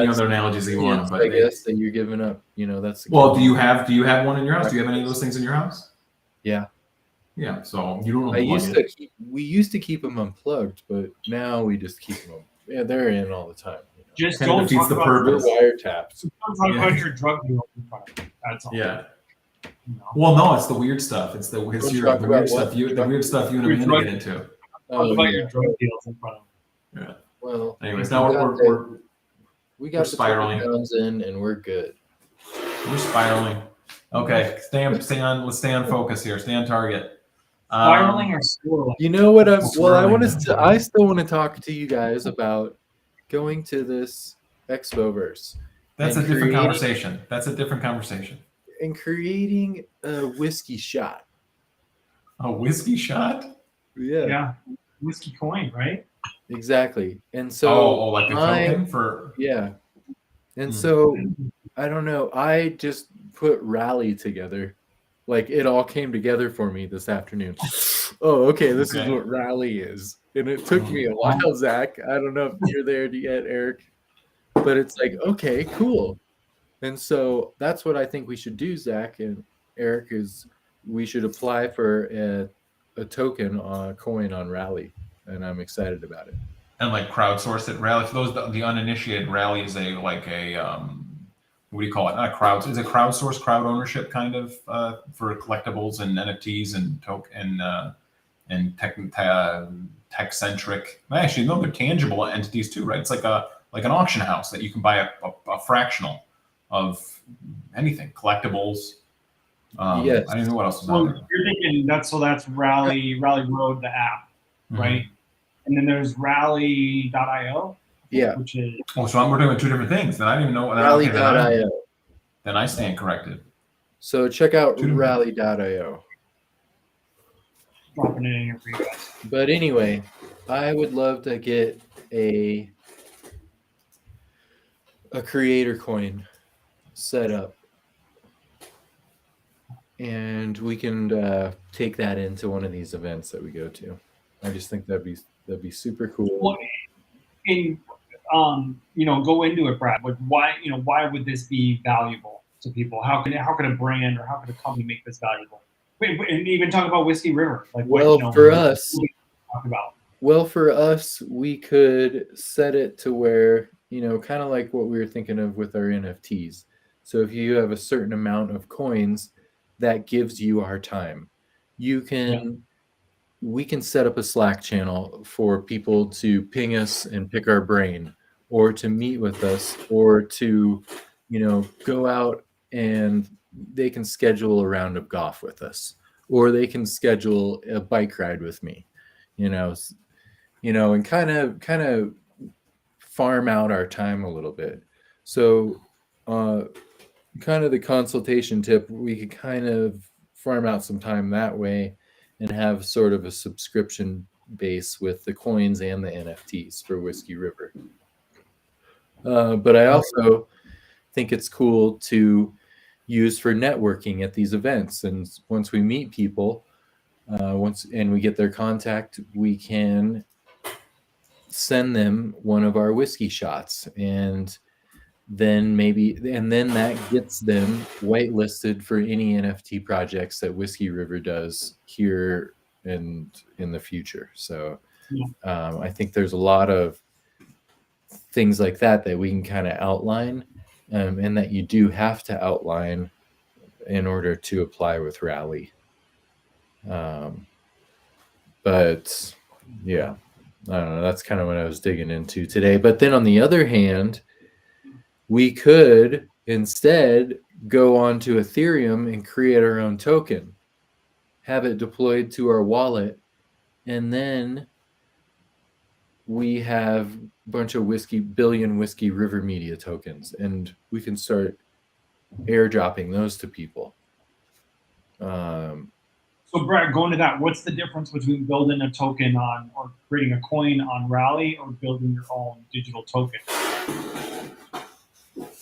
[SPEAKER 1] other analogies that you want. But
[SPEAKER 3] I guess that you're giving up. That's the
[SPEAKER 1] well. Do you have one in your house? Do you have any of those things in your house?
[SPEAKER 3] Yeah.
[SPEAKER 1] Yeah. So you don't unplug it.
[SPEAKER 3] We used to keep them unplugged, but now we just keep them. Yeah, they're in all the time.
[SPEAKER 2] Just
[SPEAKER 1] kind of
[SPEAKER 2] don't talk
[SPEAKER 1] the
[SPEAKER 2] about
[SPEAKER 1] purpose.
[SPEAKER 3] Wiretaps.
[SPEAKER 2] Don't talk about your drug deal in front of you. That's all.
[SPEAKER 1] Yeah. Well, no, it's the weird stuff. It's the weird stuff. The weird stuff you and I are going to get into.
[SPEAKER 2] Talk about your drug deals in front of you.
[SPEAKER 1] Yeah.
[SPEAKER 3] Well,
[SPEAKER 1] anyways, now we're spiraling.
[SPEAKER 3] In and we're good.
[SPEAKER 1] We're spiraling. Okay, let's stay on focus here. Stay on target.
[SPEAKER 2] Spiraling or swirling?
[SPEAKER 3] You know what I still want to talk to you guys about going to this Expoverse.
[SPEAKER 1] That's a different conversation.
[SPEAKER 3] And creating a whiskey shot.
[SPEAKER 1] A whiskey shot?
[SPEAKER 2] Yeah. Whiskey coin, right?
[SPEAKER 3] Exactly. And so
[SPEAKER 1] like a token for
[SPEAKER 3] And so I don't know. I just put Rally together. Like, it all came together for me this afternoon. Oh, okay. This is what Rally is. And it took me a while, Zach. I don't know if you're there yet, Eric. But it's like, okay, cool. And so that's what I think we should do, Zach and Eric, is we should apply for a token on a coin on Rally. And I'm excited about it.
[SPEAKER 1] And like crowdsource it. Rally, for those the uninitiated, Rally is what do you call it? Not crowd. Is it crowdsourced, crowd ownership kind of for collectibles and NFTs and tech centric. Actually, no, they're tangible entities too, right? It's like an auction house that you can buy a fractional of anything, collectibles.
[SPEAKER 3] Yes.
[SPEAKER 1] I don't know what else is
[SPEAKER 2] out
[SPEAKER 1] there.
[SPEAKER 2] You're thinking that's Rally Road, the app, right? And then there's Rally.io.
[SPEAKER 3] Yeah.
[SPEAKER 2] Which is
[SPEAKER 1] so we're talking about two different things. Then I didn't even know.
[SPEAKER 3] Rally.io.
[SPEAKER 1] Then I stand corrected.
[SPEAKER 3] So check out Rally.io.
[SPEAKER 2] Dropping it in here for you guys.
[SPEAKER 3] But anyway, I would love to get a creator coin set up, and we can take that into one of these events that we go to. I just think that'd be super cool.
[SPEAKER 2] Well, go into it, Brad. Like, why would this be valuable to people? How could a brand or how could a company make this valuable? And even talk about Whiskey River. Like,
[SPEAKER 3] for us,
[SPEAKER 2] talk about.
[SPEAKER 3] Well, for us, we could set it to where, kind of like what we were thinking of with our NFTs. So if you have a certain amount of coins, that gives you our time. We can set up a Slack channel for people to ping us and pick our brain, or to meet with us, or to, go out and they can schedule a round of golf with us, or they can schedule a bike ride with me, and kind of farm out our time a little bit. So kind of the consultation tip, we could kind of farm out some time that way and have sort of a subscription base with the coins and the NFTs for Whiskey River. But I also think it's cool to use for networking at these events. And once we meet people, and we get their contact, we can send them one of our whiskey shots, and then that gets them whitelisted for any NFT projects that Whiskey River does here and in the future. So
[SPEAKER 2] Yeah.
[SPEAKER 3] I think there's a lot of things like that we can kind of outline, and that you do have to outline in order to apply with Rally. But yeah, I don't know. That's kind of what I was digging into today. But then on the other hand, we could instead go onto Ethereum and create our own token, have it deployed to our wallet, and then we have a bunch of billion whiskey river media tokens, and we can start airdropping those to people.
[SPEAKER 2] So Brad, going to that, what's the difference between building a token on or creating a coin on Rally or building your own digital token?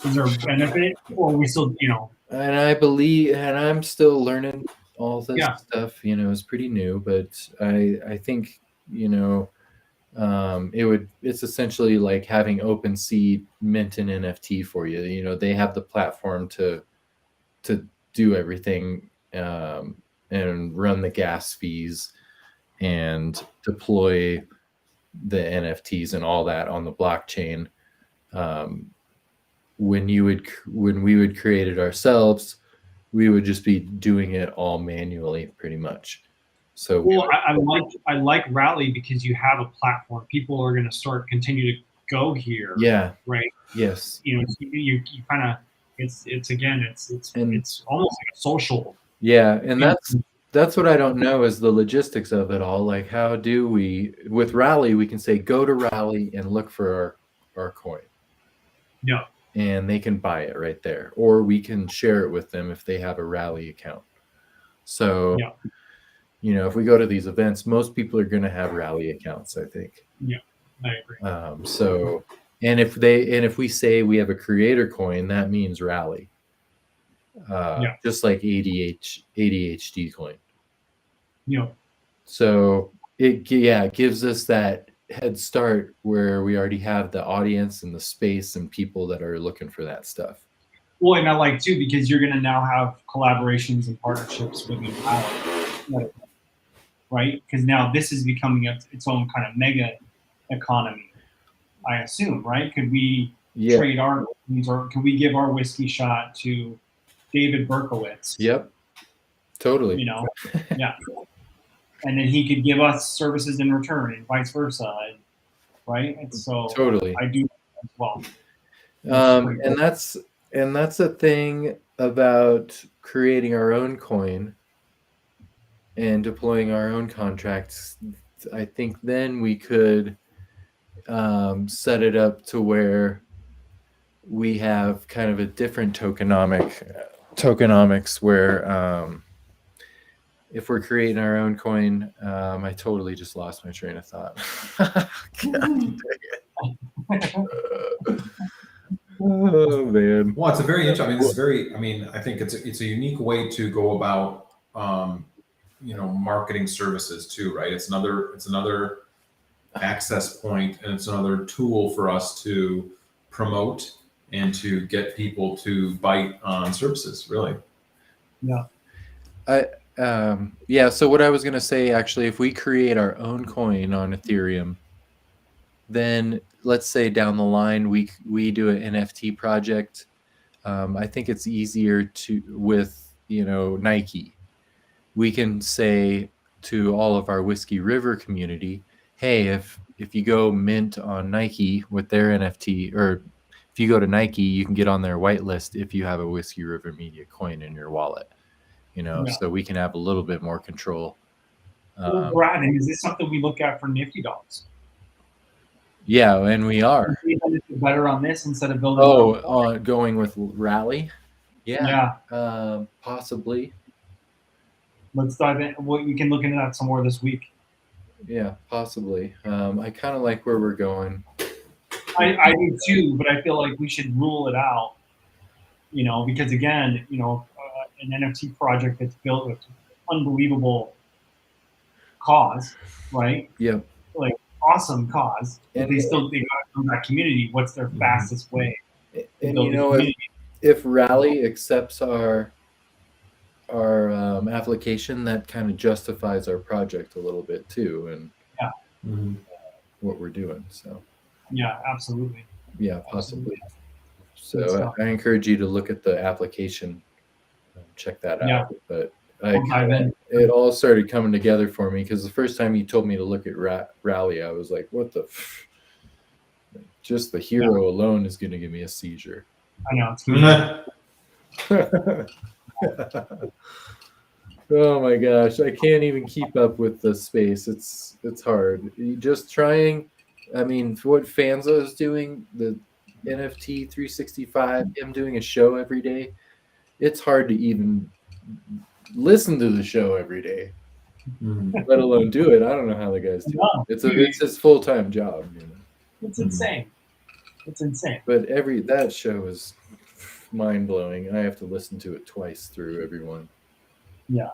[SPEAKER 2] Is there a benefit, or are we still,
[SPEAKER 3] And I believe, and I'm still learning all this
[SPEAKER 2] Yeah.
[SPEAKER 3] stuff. It's pretty new, but I think it's essentially like having OpenSea mint an NFT for you. They have the platform to do everything, and run the gas fees and deploy the NFTs and all that on the blockchain. When we would create it ourselves, we would just be doing it all manually, pretty much. So
[SPEAKER 2] well, I like Rally because you have a platform. People are going to continue to go here.
[SPEAKER 3] Yeah.
[SPEAKER 2] Right.
[SPEAKER 3] Yes.
[SPEAKER 2] You kind of, it's almost like a social.
[SPEAKER 3] Yeah, and that's what I don't know is the logistics of it all. Like, how do we, with Rally, we can say go to Rally and look for our coin.
[SPEAKER 2] Yeah.
[SPEAKER 3] And they can buy it right there, or we can share it with them if they have a Rally account. So, if we go to these events, most people are going to have Rally accounts, I think.
[SPEAKER 2] Yeah, I agree.
[SPEAKER 3] So, and if we say we have a creator coin, that means Rally. Just like ADHD coin.
[SPEAKER 2] Yeah.
[SPEAKER 3] So it gives us that head start where we already have the audience and the space and people that are looking for that stuff.
[SPEAKER 2] Well, and I like too, because you're going to now have collaborations and partnerships with Empower, right? Because now this is becoming its own kind of mega economy, I assume, right? Could we trade our, or could we give our whiskey shot to David Berkowitz?
[SPEAKER 3] Yep. Totally.
[SPEAKER 2] Yeah. And then he could give us services in return and vice versa, right? And so
[SPEAKER 3] totally.
[SPEAKER 2] I do as well.
[SPEAKER 3] And that's a thing about creating our own coin and deploying our own contracts. I think then we could set it up to where we have kind of a different tokenomics where if we're creating our own coin, I totally just lost my train of thought. God, oh man.
[SPEAKER 1] Well, it's a very interesting. I think it's a unique way to go about marketing services too, right? It's another access point, and it's another tool for us to promote and to get people to bite on services, really.
[SPEAKER 2] Yeah.
[SPEAKER 3] So what I was going to say, actually, if we create our own coin on Ethereum, then let's say down the line we do an NFT project. I think it's easier with Nike. We can say to all of our Whiskey River community, hey, if you go mint on Nike with their NFT, or if you go to Nike, you can get on their whitelist if you have a Whiskey River Media coin in your wallet. So we can have a little bit more control.
[SPEAKER 2] Well, Brad, is this something we look at for Nifty Dogs?
[SPEAKER 3] Yeah, and we are.
[SPEAKER 2] Better on this instead of building.
[SPEAKER 3] Going with Rally?
[SPEAKER 2] Yeah.
[SPEAKER 3] Possibly.
[SPEAKER 2] Let's dive in. Well, you can look into that some more this week.
[SPEAKER 3] Yeah, possibly. I kind of like where we're going.
[SPEAKER 2] I do too, but I feel like we should rule it out. Because again, an NFT project that's built with unbelievable cause, right?
[SPEAKER 3] Yeah.
[SPEAKER 2] Like awesome cause. And they got from that community. What's their fastest way?
[SPEAKER 3] And if Rally accepts our application, that kind of justifies our project a little bit too. And what we're doing. So
[SPEAKER 2] Yeah, absolutely.
[SPEAKER 3] yeah, possibly.
[SPEAKER 2] Good
[SPEAKER 3] So
[SPEAKER 2] stuff.
[SPEAKER 3] I encourage you to look at the application, check that
[SPEAKER 2] Yeah.
[SPEAKER 3] out. But
[SPEAKER 2] I'll dive in.
[SPEAKER 3] it all started coming together for me because the first time you told me to look at Rally, I was like, what the just the hero alone is going to give me a seizure.
[SPEAKER 2] I know. It's gonna
[SPEAKER 3] Oh my gosh, I can't even keep up with the space. It's hard. Just trying. I mean, what Fanza is doing, the NFT 365, him doing a show every day, it's hard to even listen to the show every day, let alone do it. I don't know how the guys do it. It's his full-time job, you know.
[SPEAKER 2] It's insane. It's insane.
[SPEAKER 3] But that show is mind-blowing, and I have to listen to it twice through every one.
[SPEAKER 2] Yeah.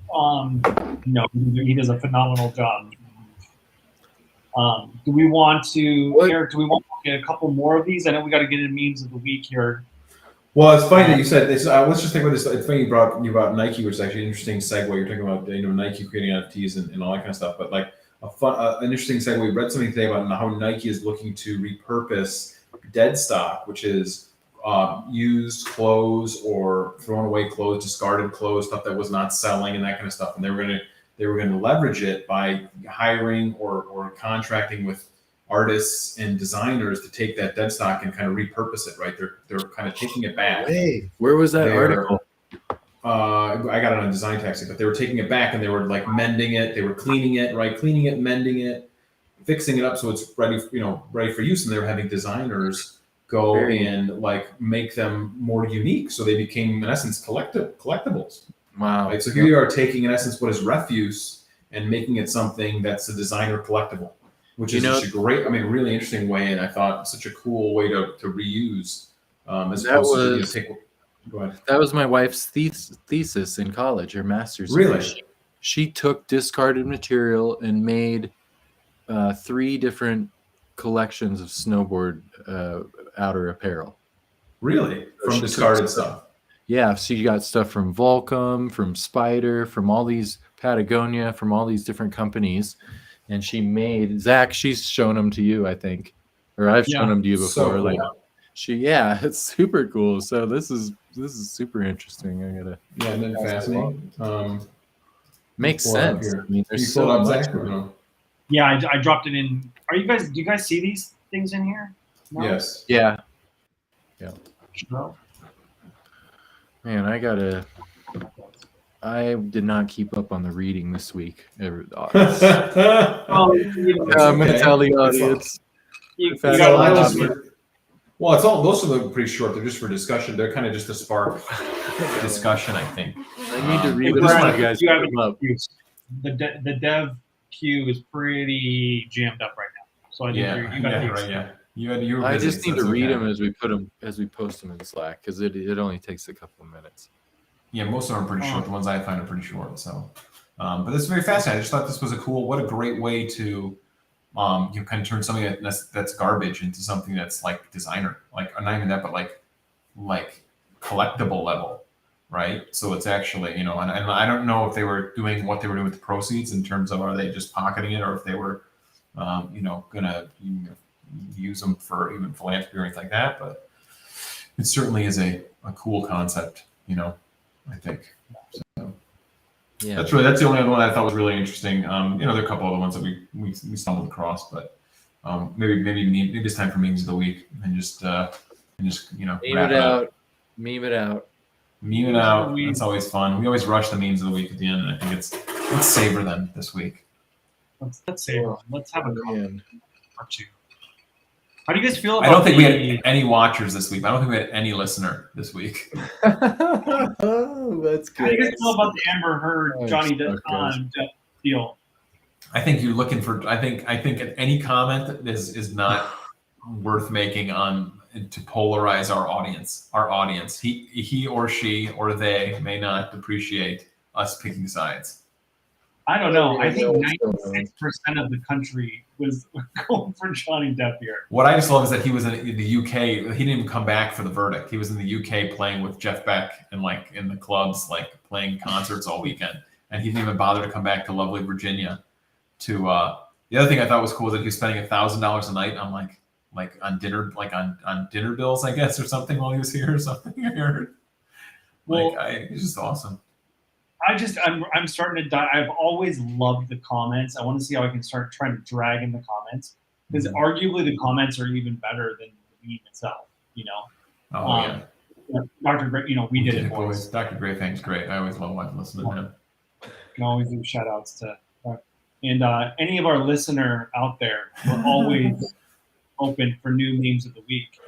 [SPEAKER 2] No, he does a phenomenal job. Do we want to, Eric? Do we want to get a couple more of these? I know we got to get in memes of the week here.
[SPEAKER 1] Well, it's funny that you said this. Let's just think about this. It's funny you brought Nike, which is actually an interesting segue. You're talking about Nike creating NFTs and all that kind of stuff. But like an interesting segue. We read something today about how Nike is looking to repurpose dead stock, which is used clothes or thrown away clothes, discarded clothes, stuff that was not selling, and that kind of stuff. And they were going to leverage it by hiring or contracting with artists and designers to take that dead stock and kind of repurpose it, right? They're kind of taking it back.
[SPEAKER 3] Hey, where was that article?
[SPEAKER 1] I got it on Design Taxi, but they were taking it back and they were like mending it. They were cleaning it, right? Cleaning it, mending it, fixing it up so it's ready for use. And they were having designers go and like make them more unique. So they became, in essence, collectibles.
[SPEAKER 3] Wow.
[SPEAKER 1] Right? So here you are taking, in essence, what is refuse and making it something that's a designer collectible, which is such a great, really interesting way. And I thought such a cool way to reuse. Go ahead.
[SPEAKER 3] That was my wife's thesis in college, her master's.
[SPEAKER 1] Really?
[SPEAKER 3] She took discarded material and made 3 different collections of snowboard outer apparel.
[SPEAKER 1] Really? From discarded stuff?
[SPEAKER 3] Yeah, so you got stuff from Volcom, from Spider, from all these Patagonia, from all these different companies. And she made, Zach, she's shown them to you, I think. Or I've shown them to you before.
[SPEAKER 1] So cool.
[SPEAKER 3] Like it's super cool. So this is super interesting. I gotta
[SPEAKER 1] isn't it fascinating?
[SPEAKER 3] Makes sense. I mean, there's so much.
[SPEAKER 2] Yeah, I dropped it in. Do you guys see these things in here? No?
[SPEAKER 1] Yes.
[SPEAKER 3] Yeah.
[SPEAKER 2] No.
[SPEAKER 3] Man, I did not keep up on the reading this week. I'm going to tell the audience.
[SPEAKER 1] Well, it's all, those are pretty short. They're just for discussion. They're kind of just a spark discussion, I think.
[SPEAKER 3] I need to read this one, you guys.
[SPEAKER 2] The dev queue is pretty jammed up right now. So I think you got
[SPEAKER 3] I just need to read them as we post them in Slack because it only takes a couple of minutes.
[SPEAKER 1] Yeah, most of them are pretty short. The ones I find are pretty short. So, but it's very fascinating. I just thought this was what a great way to, kind of turn something that's garbage into something that's like designer, like not even that, but like collectible level, right? So it's actually, and I don't know if they were doing what they were doing with the proceeds in terms of, are they just pocketing it, or if they were, gonna use them for even philanthropy or anything like that. But it certainly is a cool concept, I think. So, yeah, that's the only other one I thought was really interesting. There are a couple other ones that we stumbled across, but maybe it's time for memes of the week and just meme
[SPEAKER 3] it out. Meme it out.
[SPEAKER 1] Meme it out. It's always fun. We always rush the memes of the week at the end, and I think let's savor them this week.
[SPEAKER 2] Let's savor them. Let's have a comment or two. How do you guys feel about
[SPEAKER 1] I don't think we had any watchers this week. I don't think we had any listener this week.
[SPEAKER 3] Oh, that's good.
[SPEAKER 2] How do you guys feel about the Amber Heard Johnny Depp deal?
[SPEAKER 1] I think you're looking for. I think any comment is not worth making to polarize our audience. Our audience. He or she or they may not appreciate us picking sides.
[SPEAKER 2] I don't know. I think 96% of the country was going for Johnny Depp here.
[SPEAKER 1] What I just love is that he was in the UK. He didn't even come back for the verdict. He was in the UK playing with Jeff Beck and in the clubs, playing concerts all weekend. And he didn't even bother to come back to lovely Virginia The other thing I thought was cool is that he was spending $1,000 a night on on dinner bills, I guess, or something while he was here or something. I heard.
[SPEAKER 2] Well,
[SPEAKER 1] It's just awesome.
[SPEAKER 2] I'm starting to die. I've always loved the comments. I want to see how I can start trying to drag in the comments, because arguably the comments are even better than the meme itself.
[SPEAKER 1] Oh yeah.
[SPEAKER 2] Dr. Gray, we did it, boys.
[SPEAKER 1] Dr. Gray thing's great. I always love listening to him.
[SPEAKER 2] You can always do shout outs to and any of our listener out there, we're always open for new memes of the week.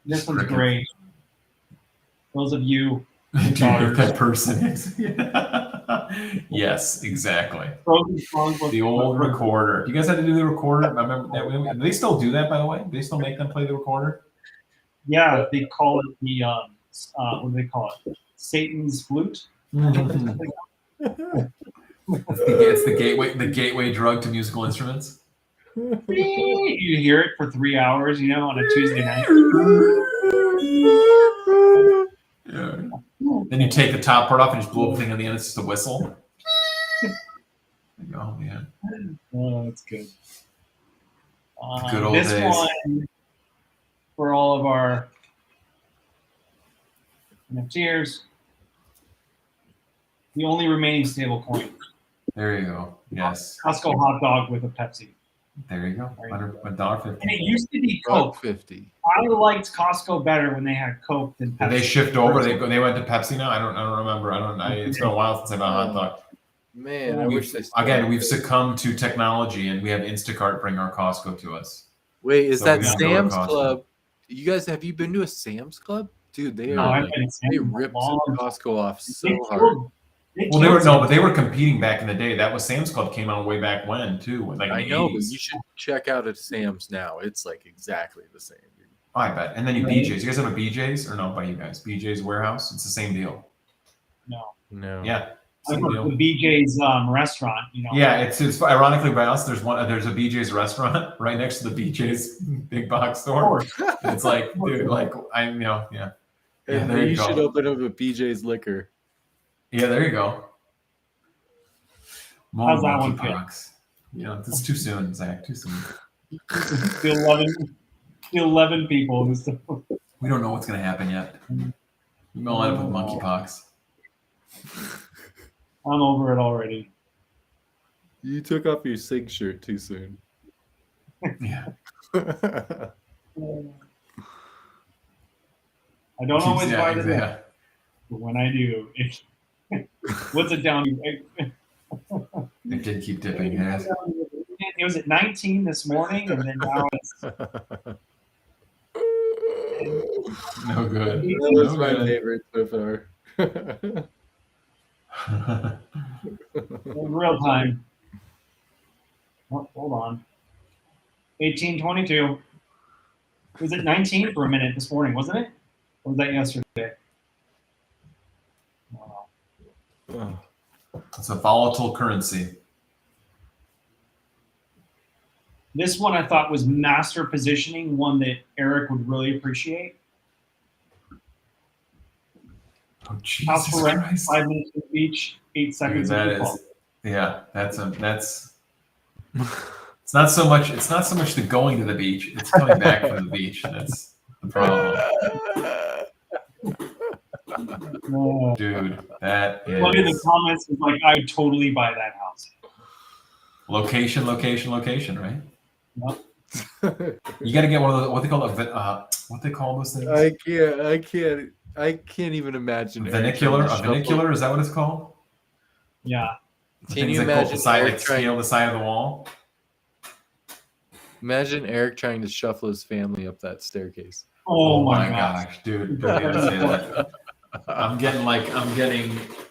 [SPEAKER 2] This one's great. Those of you
[SPEAKER 1] Dude, if that person is. Yes, exactly. The old recorder. You guys had to do the recorder? I remember that. Do they still do that, by the way? Do they still make them play the recorder?
[SPEAKER 2] Yeah, they call it the what do they call it? Satan's flute.
[SPEAKER 1] It's the gateway drug to musical instruments.
[SPEAKER 2] You hear it for 3 hours, on a Tuesday night.
[SPEAKER 1] Yeah. Then you take the top part off and just blow everything on the end. It's just a whistle. Oh man.
[SPEAKER 2] Oh, that's good.
[SPEAKER 1] Good old
[SPEAKER 2] this
[SPEAKER 1] days.
[SPEAKER 2] One for all of our NFTers. The only remaining stable coin.
[SPEAKER 1] There you go. Yes.
[SPEAKER 2] Costco hot dog with a Pepsi.
[SPEAKER 1] There you go. $1.50.
[SPEAKER 2] And it used to be Coke.
[SPEAKER 3] $1.50.
[SPEAKER 2] I liked Costco better when they had Coke than Pepsi.
[SPEAKER 1] Did they shift over? They went to Pepsi now. I don't remember. It's been a while since I bought a hot dog.
[SPEAKER 3] Man, I wish they
[SPEAKER 1] we've succumbed to technology and we have Instacart bring our Costco to us.
[SPEAKER 3] Wait, is
[SPEAKER 1] So
[SPEAKER 3] that
[SPEAKER 1] we gotta
[SPEAKER 3] Sam's
[SPEAKER 1] go to Costco.
[SPEAKER 3] Club? You guys, have you been to a Sam's Club? Dude, they
[SPEAKER 2] No,
[SPEAKER 3] are
[SPEAKER 2] I've been to Sam's
[SPEAKER 3] they
[SPEAKER 2] Club
[SPEAKER 3] ripped
[SPEAKER 2] long
[SPEAKER 3] Costco off so
[SPEAKER 2] They
[SPEAKER 3] hard.
[SPEAKER 2] killed-
[SPEAKER 1] Well, they were competing back in the day. That was Sam's Club came out way back when too. Like
[SPEAKER 3] I
[SPEAKER 1] in the
[SPEAKER 3] know, but
[SPEAKER 1] 80s.
[SPEAKER 3] you should check out a Sam's now. It's like exactly the same. Dude.
[SPEAKER 1] Oh, I bet. And then BJ's. You guys have a BJ's or no? By you guys, BJ's Warehouse. It's the same deal.
[SPEAKER 3] No.
[SPEAKER 1] Yeah.
[SPEAKER 2] I
[SPEAKER 1] Same
[SPEAKER 2] go
[SPEAKER 1] deal.
[SPEAKER 2] to the BJ's restaurant.
[SPEAKER 1] Yeah, it's ironically by us. There's a BJ's restaurant right next to the BJ's big box store. It's like, dude, yeah. Yeah,
[SPEAKER 3] And
[SPEAKER 1] there you
[SPEAKER 3] you
[SPEAKER 1] go.
[SPEAKER 3] should open up a BJ's Liquor.
[SPEAKER 1] Yeah, there you go. More
[SPEAKER 2] How's that one
[SPEAKER 1] monkeypox. Yeah, it's too soon, Zach. Too soon.
[SPEAKER 2] The 11 people.
[SPEAKER 1] We don't know what's gonna happen yet. We might end up with monkeypox.
[SPEAKER 2] I'm over it already.
[SPEAKER 3] You took off your SIG shirt too soon.
[SPEAKER 1] Yeah.
[SPEAKER 2] I don't always buy the
[SPEAKER 1] yeah.
[SPEAKER 2] but when I do, what's it down to?
[SPEAKER 1] It did keep dipping. Yeah.
[SPEAKER 2] It was at 19 this morning, and then now it's
[SPEAKER 1] No good.
[SPEAKER 3] That was
[SPEAKER 1] No
[SPEAKER 3] my
[SPEAKER 1] good.
[SPEAKER 3] favorite so far.
[SPEAKER 2] in real time. Oh, hold on. 18:22. Was it 19 for a minute this morning, wasn't it? Or was that yesterday?
[SPEAKER 3] Oh.
[SPEAKER 1] It's a volatile currency.
[SPEAKER 2] This one I thought was master positioning, one that Eric would really appreciate.
[SPEAKER 1] Oh
[SPEAKER 2] House
[SPEAKER 1] Jesus
[SPEAKER 2] for rent,
[SPEAKER 1] Christ!
[SPEAKER 2] 5 minutes to the beach, 8
[SPEAKER 1] Dude,
[SPEAKER 2] seconds.
[SPEAKER 1] that
[SPEAKER 2] of
[SPEAKER 1] is, yeah. That's. It's not so much the going to the beach. It's coming back from the beach. That's the problem, dude. That
[SPEAKER 2] One in the
[SPEAKER 1] is
[SPEAKER 2] comments was like, I would totally buy that house.
[SPEAKER 1] location, right?
[SPEAKER 2] Yep.
[SPEAKER 1] You got to get one of those. What they call those things?
[SPEAKER 3] I can't even imagine.
[SPEAKER 1] Vernacular. A vernacular, is that what it's called?
[SPEAKER 2] Yeah.
[SPEAKER 1] The
[SPEAKER 3] Can
[SPEAKER 1] things
[SPEAKER 3] you
[SPEAKER 1] that go up
[SPEAKER 3] imagine
[SPEAKER 1] the side,
[SPEAKER 3] Eric
[SPEAKER 1] like scale the side of the wall?
[SPEAKER 3] Imagine Eric trying to shuffle his family up that staircase.
[SPEAKER 2] Oh my gosh.
[SPEAKER 1] gosh, dude! Don't even say that. I'm getting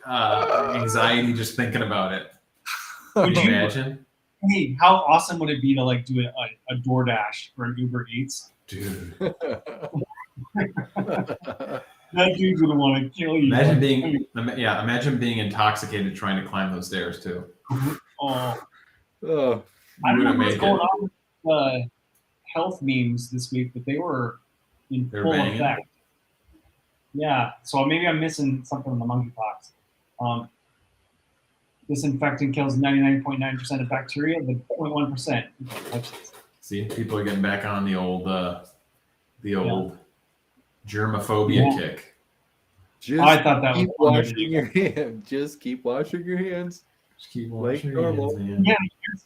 [SPEAKER 1] anxiety just thinking about it. Could you imagine?
[SPEAKER 2] Hey, how awesome would it be to like do a DoorDash or an Uber Eats?
[SPEAKER 1] Dude,
[SPEAKER 2] That dude's gonna want to kill you.
[SPEAKER 1] imagine being intoxicated trying to climb those stairs too.
[SPEAKER 2] Oh,
[SPEAKER 3] Oh,
[SPEAKER 2] I don't know
[SPEAKER 1] wouldn't
[SPEAKER 2] what's
[SPEAKER 1] make
[SPEAKER 2] going
[SPEAKER 1] it.
[SPEAKER 2] on with the health memes this week, but they were in
[SPEAKER 1] They're
[SPEAKER 2] full
[SPEAKER 1] banging.
[SPEAKER 2] effect. Yeah, so maybe I'm missing something on the monkeypox. Disinfectant kills 99.9% of bacteria. The 0.1%.
[SPEAKER 1] See, people are getting back on the old germophobia kick.
[SPEAKER 3] Just
[SPEAKER 2] I thought that
[SPEAKER 3] keep
[SPEAKER 2] was
[SPEAKER 3] washing your hands. Just keep washing your hands.
[SPEAKER 1] Just keep
[SPEAKER 3] Like
[SPEAKER 1] washing your
[SPEAKER 3] normal.
[SPEAKER 1] hands, man.
[SPEAKER 2] Yeah,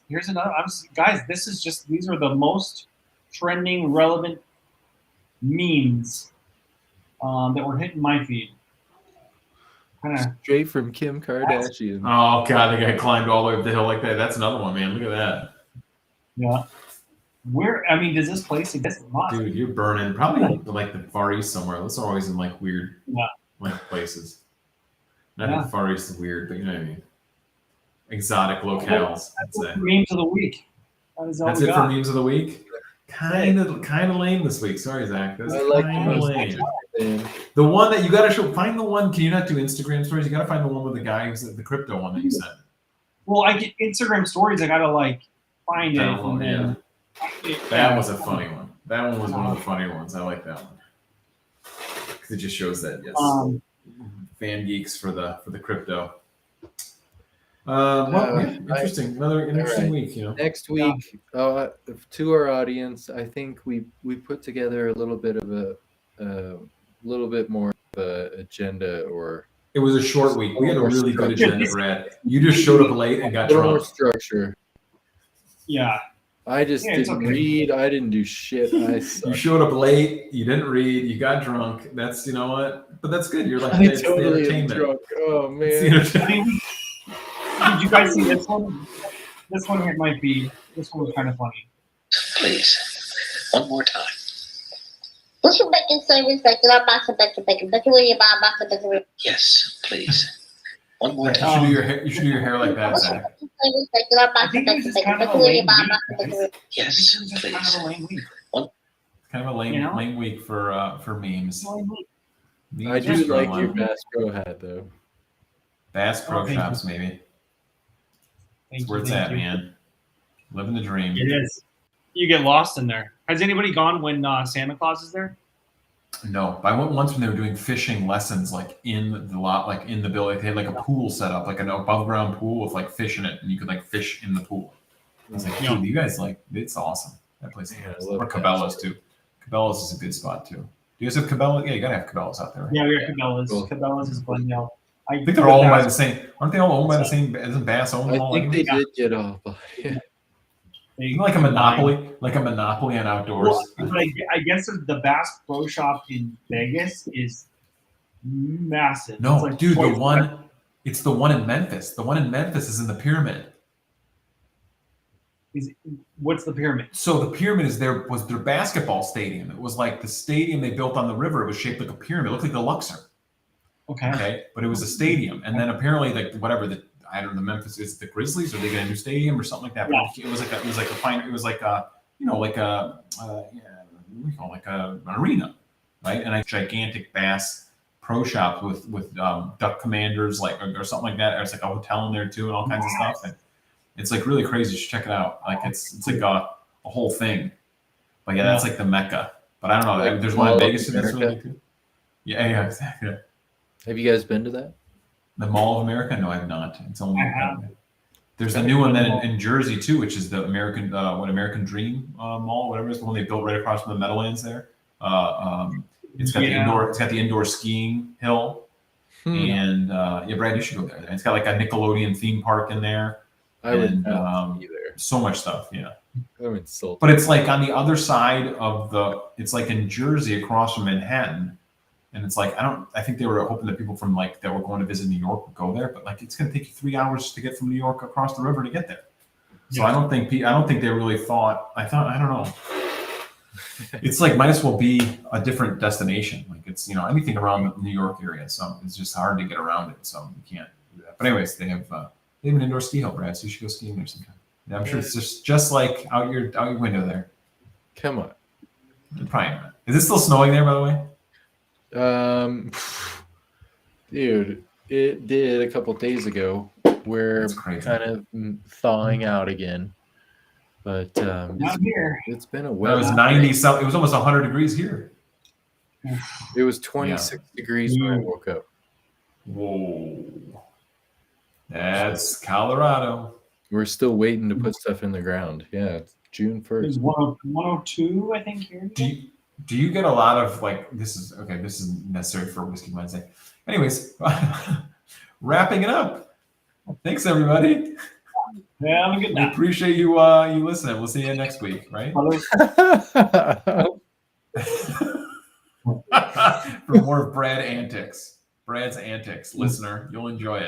[SPEAKER 2] here's another. Guys, these are the most trending, relevant memes that were hitting my feed. Kind of.
[SPEAKER 3] Straight from Kim Kardashian.
[SPEAKER 1] Oh god, the guy climbed all the way up the hill like that. That's another one, man. Look at that.
[SPEAKER 2] Yeah. Does this place exist?
[SPEAKER 1] Dude, you're burning probably like the Far East somewhere. Those are always in like weird like places. Not that the Far East is weird, but you know what I mean. Exotic locales.
[SPEAKER 2] That's memes of the week.
[SPEAKER 1] That's it for memes of the week. Kind of lame this week. Sorry, Zach. That's kind of lame. The one that you got to show. Find the one. Can you not do Instagram stories? You got to find the one with the guy who's the crypto one that you sent.
[SPEAKER 2] Well, I get Instagram stories. I got to like find it. And then
[SPEAKER 1] that was a funny one. That one was one of the funnier ones. I like that one because it just shows that fan geeks for the crypto. Interesting. Another interesting week. You know,
[SPEAKER 3] next week to our audience, I think we put together a little bit of a little bit more of a agenda, or
[SPEAKER 1] it was a short week. We had a really good agenda, Brad. You just showed up late and got drunk.
[SPEAKER 3] More structure.
[SPEAKER 2] Yeah.
[SPEAKER 3] I just didn't read. I didn't do shit.
[SPEAKER 1] You showed up late. You didn't read. You got drunk. That's, you know what? But that's good. You're like,
[SPEAKER 3] I totally am drunk. Oh man.
[SPEAKER 2] Did you guys see this one? This one hit my feed. This one was kind of funny.
[SPEAKER 4] Please, one more time. Yes, please. One more time.
[SPEAKER 1] You should do your hair like that, Zach.
[SPEAKER 2] I think it was just kind of a lame week.
[SPEAKER 4] Yes, please.
[SPEAKER 1] Kind of a lame week for memes.
[SPEAKER 3] I do like your Bass Pro hat though.
[SPEAKER 1] Bass Pro Shops, maybe. That's where it's at, man. Living the dream.
[SPEAKER 2] It is. You get lost in there. Has anybody gone when Santa Claus is there?
[SPEAKER 1] No, I went once when they were doing fishing lessons, like in the lot, like in the building. They had like a pool set up, like an above ground pool with like fish in it, and you could like fish in the pool. I was like, dude, you guys it's awesome. That place is or Cabela's too. Cabela's is a good spot too. Do you guys have Cabela's? Yeah, you gotta have Cabela's out there. Right?
[SPEAKER 2] Yeah, we have Cabela's. Cool. Cabela's is Glendale.
[SPEAKER 1] I think they're all owned by the same. Aren't they all owned by the same? Isn't Bass owned?
[SPEAKER 3] I think they did get off.
[SPEAKER 1] Like a monopoly on outdoors.
[SPEAKER 2] Well, I guess the Bass Pro Shop in Vegas is massive.
[SPEAKER 1] No, like dude, it's the one in Memphis. The one in Memphis is in the pyramid.
[SPEAKER 2] What's the pyramid?
[SPEAKER 1] So the pyramid was their basketball stadium. It was like the stadium they built on the river. It was shaped like a pyramid. It looked like the Luxor. Okay, but it was a stadium, and then apparently like whatever I don't know, the Memphis is the Grizzlies, or they get a new stadium or something like that. Yeah. It was like an arena, right? And a gigantic Bass Pro Shop with duck commanders, like or something like that. There's like a hotel in there too, and all kinds of stuff. And it's like really crazy. You should check it out. Like it's like a whole thing. But yeah, that's like the Mecca. But I don't know. There's one in Vegas that's really good. Yeah, exactly.
[SPEAKER 3] Have you guys been to that?
[SPEAKER 1] The Mall of America? No, I have not. It's only there's a new one then in Jersey too, which is the American Dream Mall, whatever it is, the one they built right across from the Meadowlands there. It's got the indoor skiing hill, and Brad, you should go there. And it's got like a Nickelodeon theme park in there.
[SPEAKER 3] I would be there.
[SPEAKER 1] So much stuff, yeah.
[SPEAKER 3] But
[SPEAKER 1] it's like on the other side of it's like in Jersey across from Manhattan. And it's like I think they were hoping that people from like that were going to visit New York would go there, but like it's going to take you 3 hours to get from New York across the river to get there. So I don't think they really thought. I don't know. It's like might as well be a different destination. Like it's anything around the New York area. So it's just hard to get around it. So you can't do that. But anyways, they have an indoor ski hill, Brad. So you should go skiing there sometime. Yeah, I'm sure it's just like out your window there.
[SPEAKER 3] Come on.
[SPEAKER 1] Probably not. Is it still snowing there, by the way?
[SPEAKER 3] Dude, it did a couple days ago. We're kind of thawing out again, but
[SPEAKER 2] not here.
[SPEAKER 3] It's been a
[SPEAKER 1] while. It was 90 something. It was almost 100 degrees here.
[SPEAKER 3] It was 26 degrees when I woke up.
[SPEAKER 1] Whoa. That's Colorado.
[SPEAKER 3] We're still waiting to put stuff in the ground. Yeah, it's June
[SPEAKER 2] There's
[SPEAKER 3] 1st.
[SPEAKER 2] 102, I think, here.
[SPEAKER 1] Do you get a lot of like this isn't necessary for Whiskey Wednesday. Anyways, wrapping it up. Thanks everybody.
[SPEAKER 2] Yeah, have a good
[SPEAKER 1] We
[SPEAKER 2] night.
[SPEAKER 1] appreciate you you listening. We'll see you next week, right? For more of Brad's antics, listener, you'll enjoy it.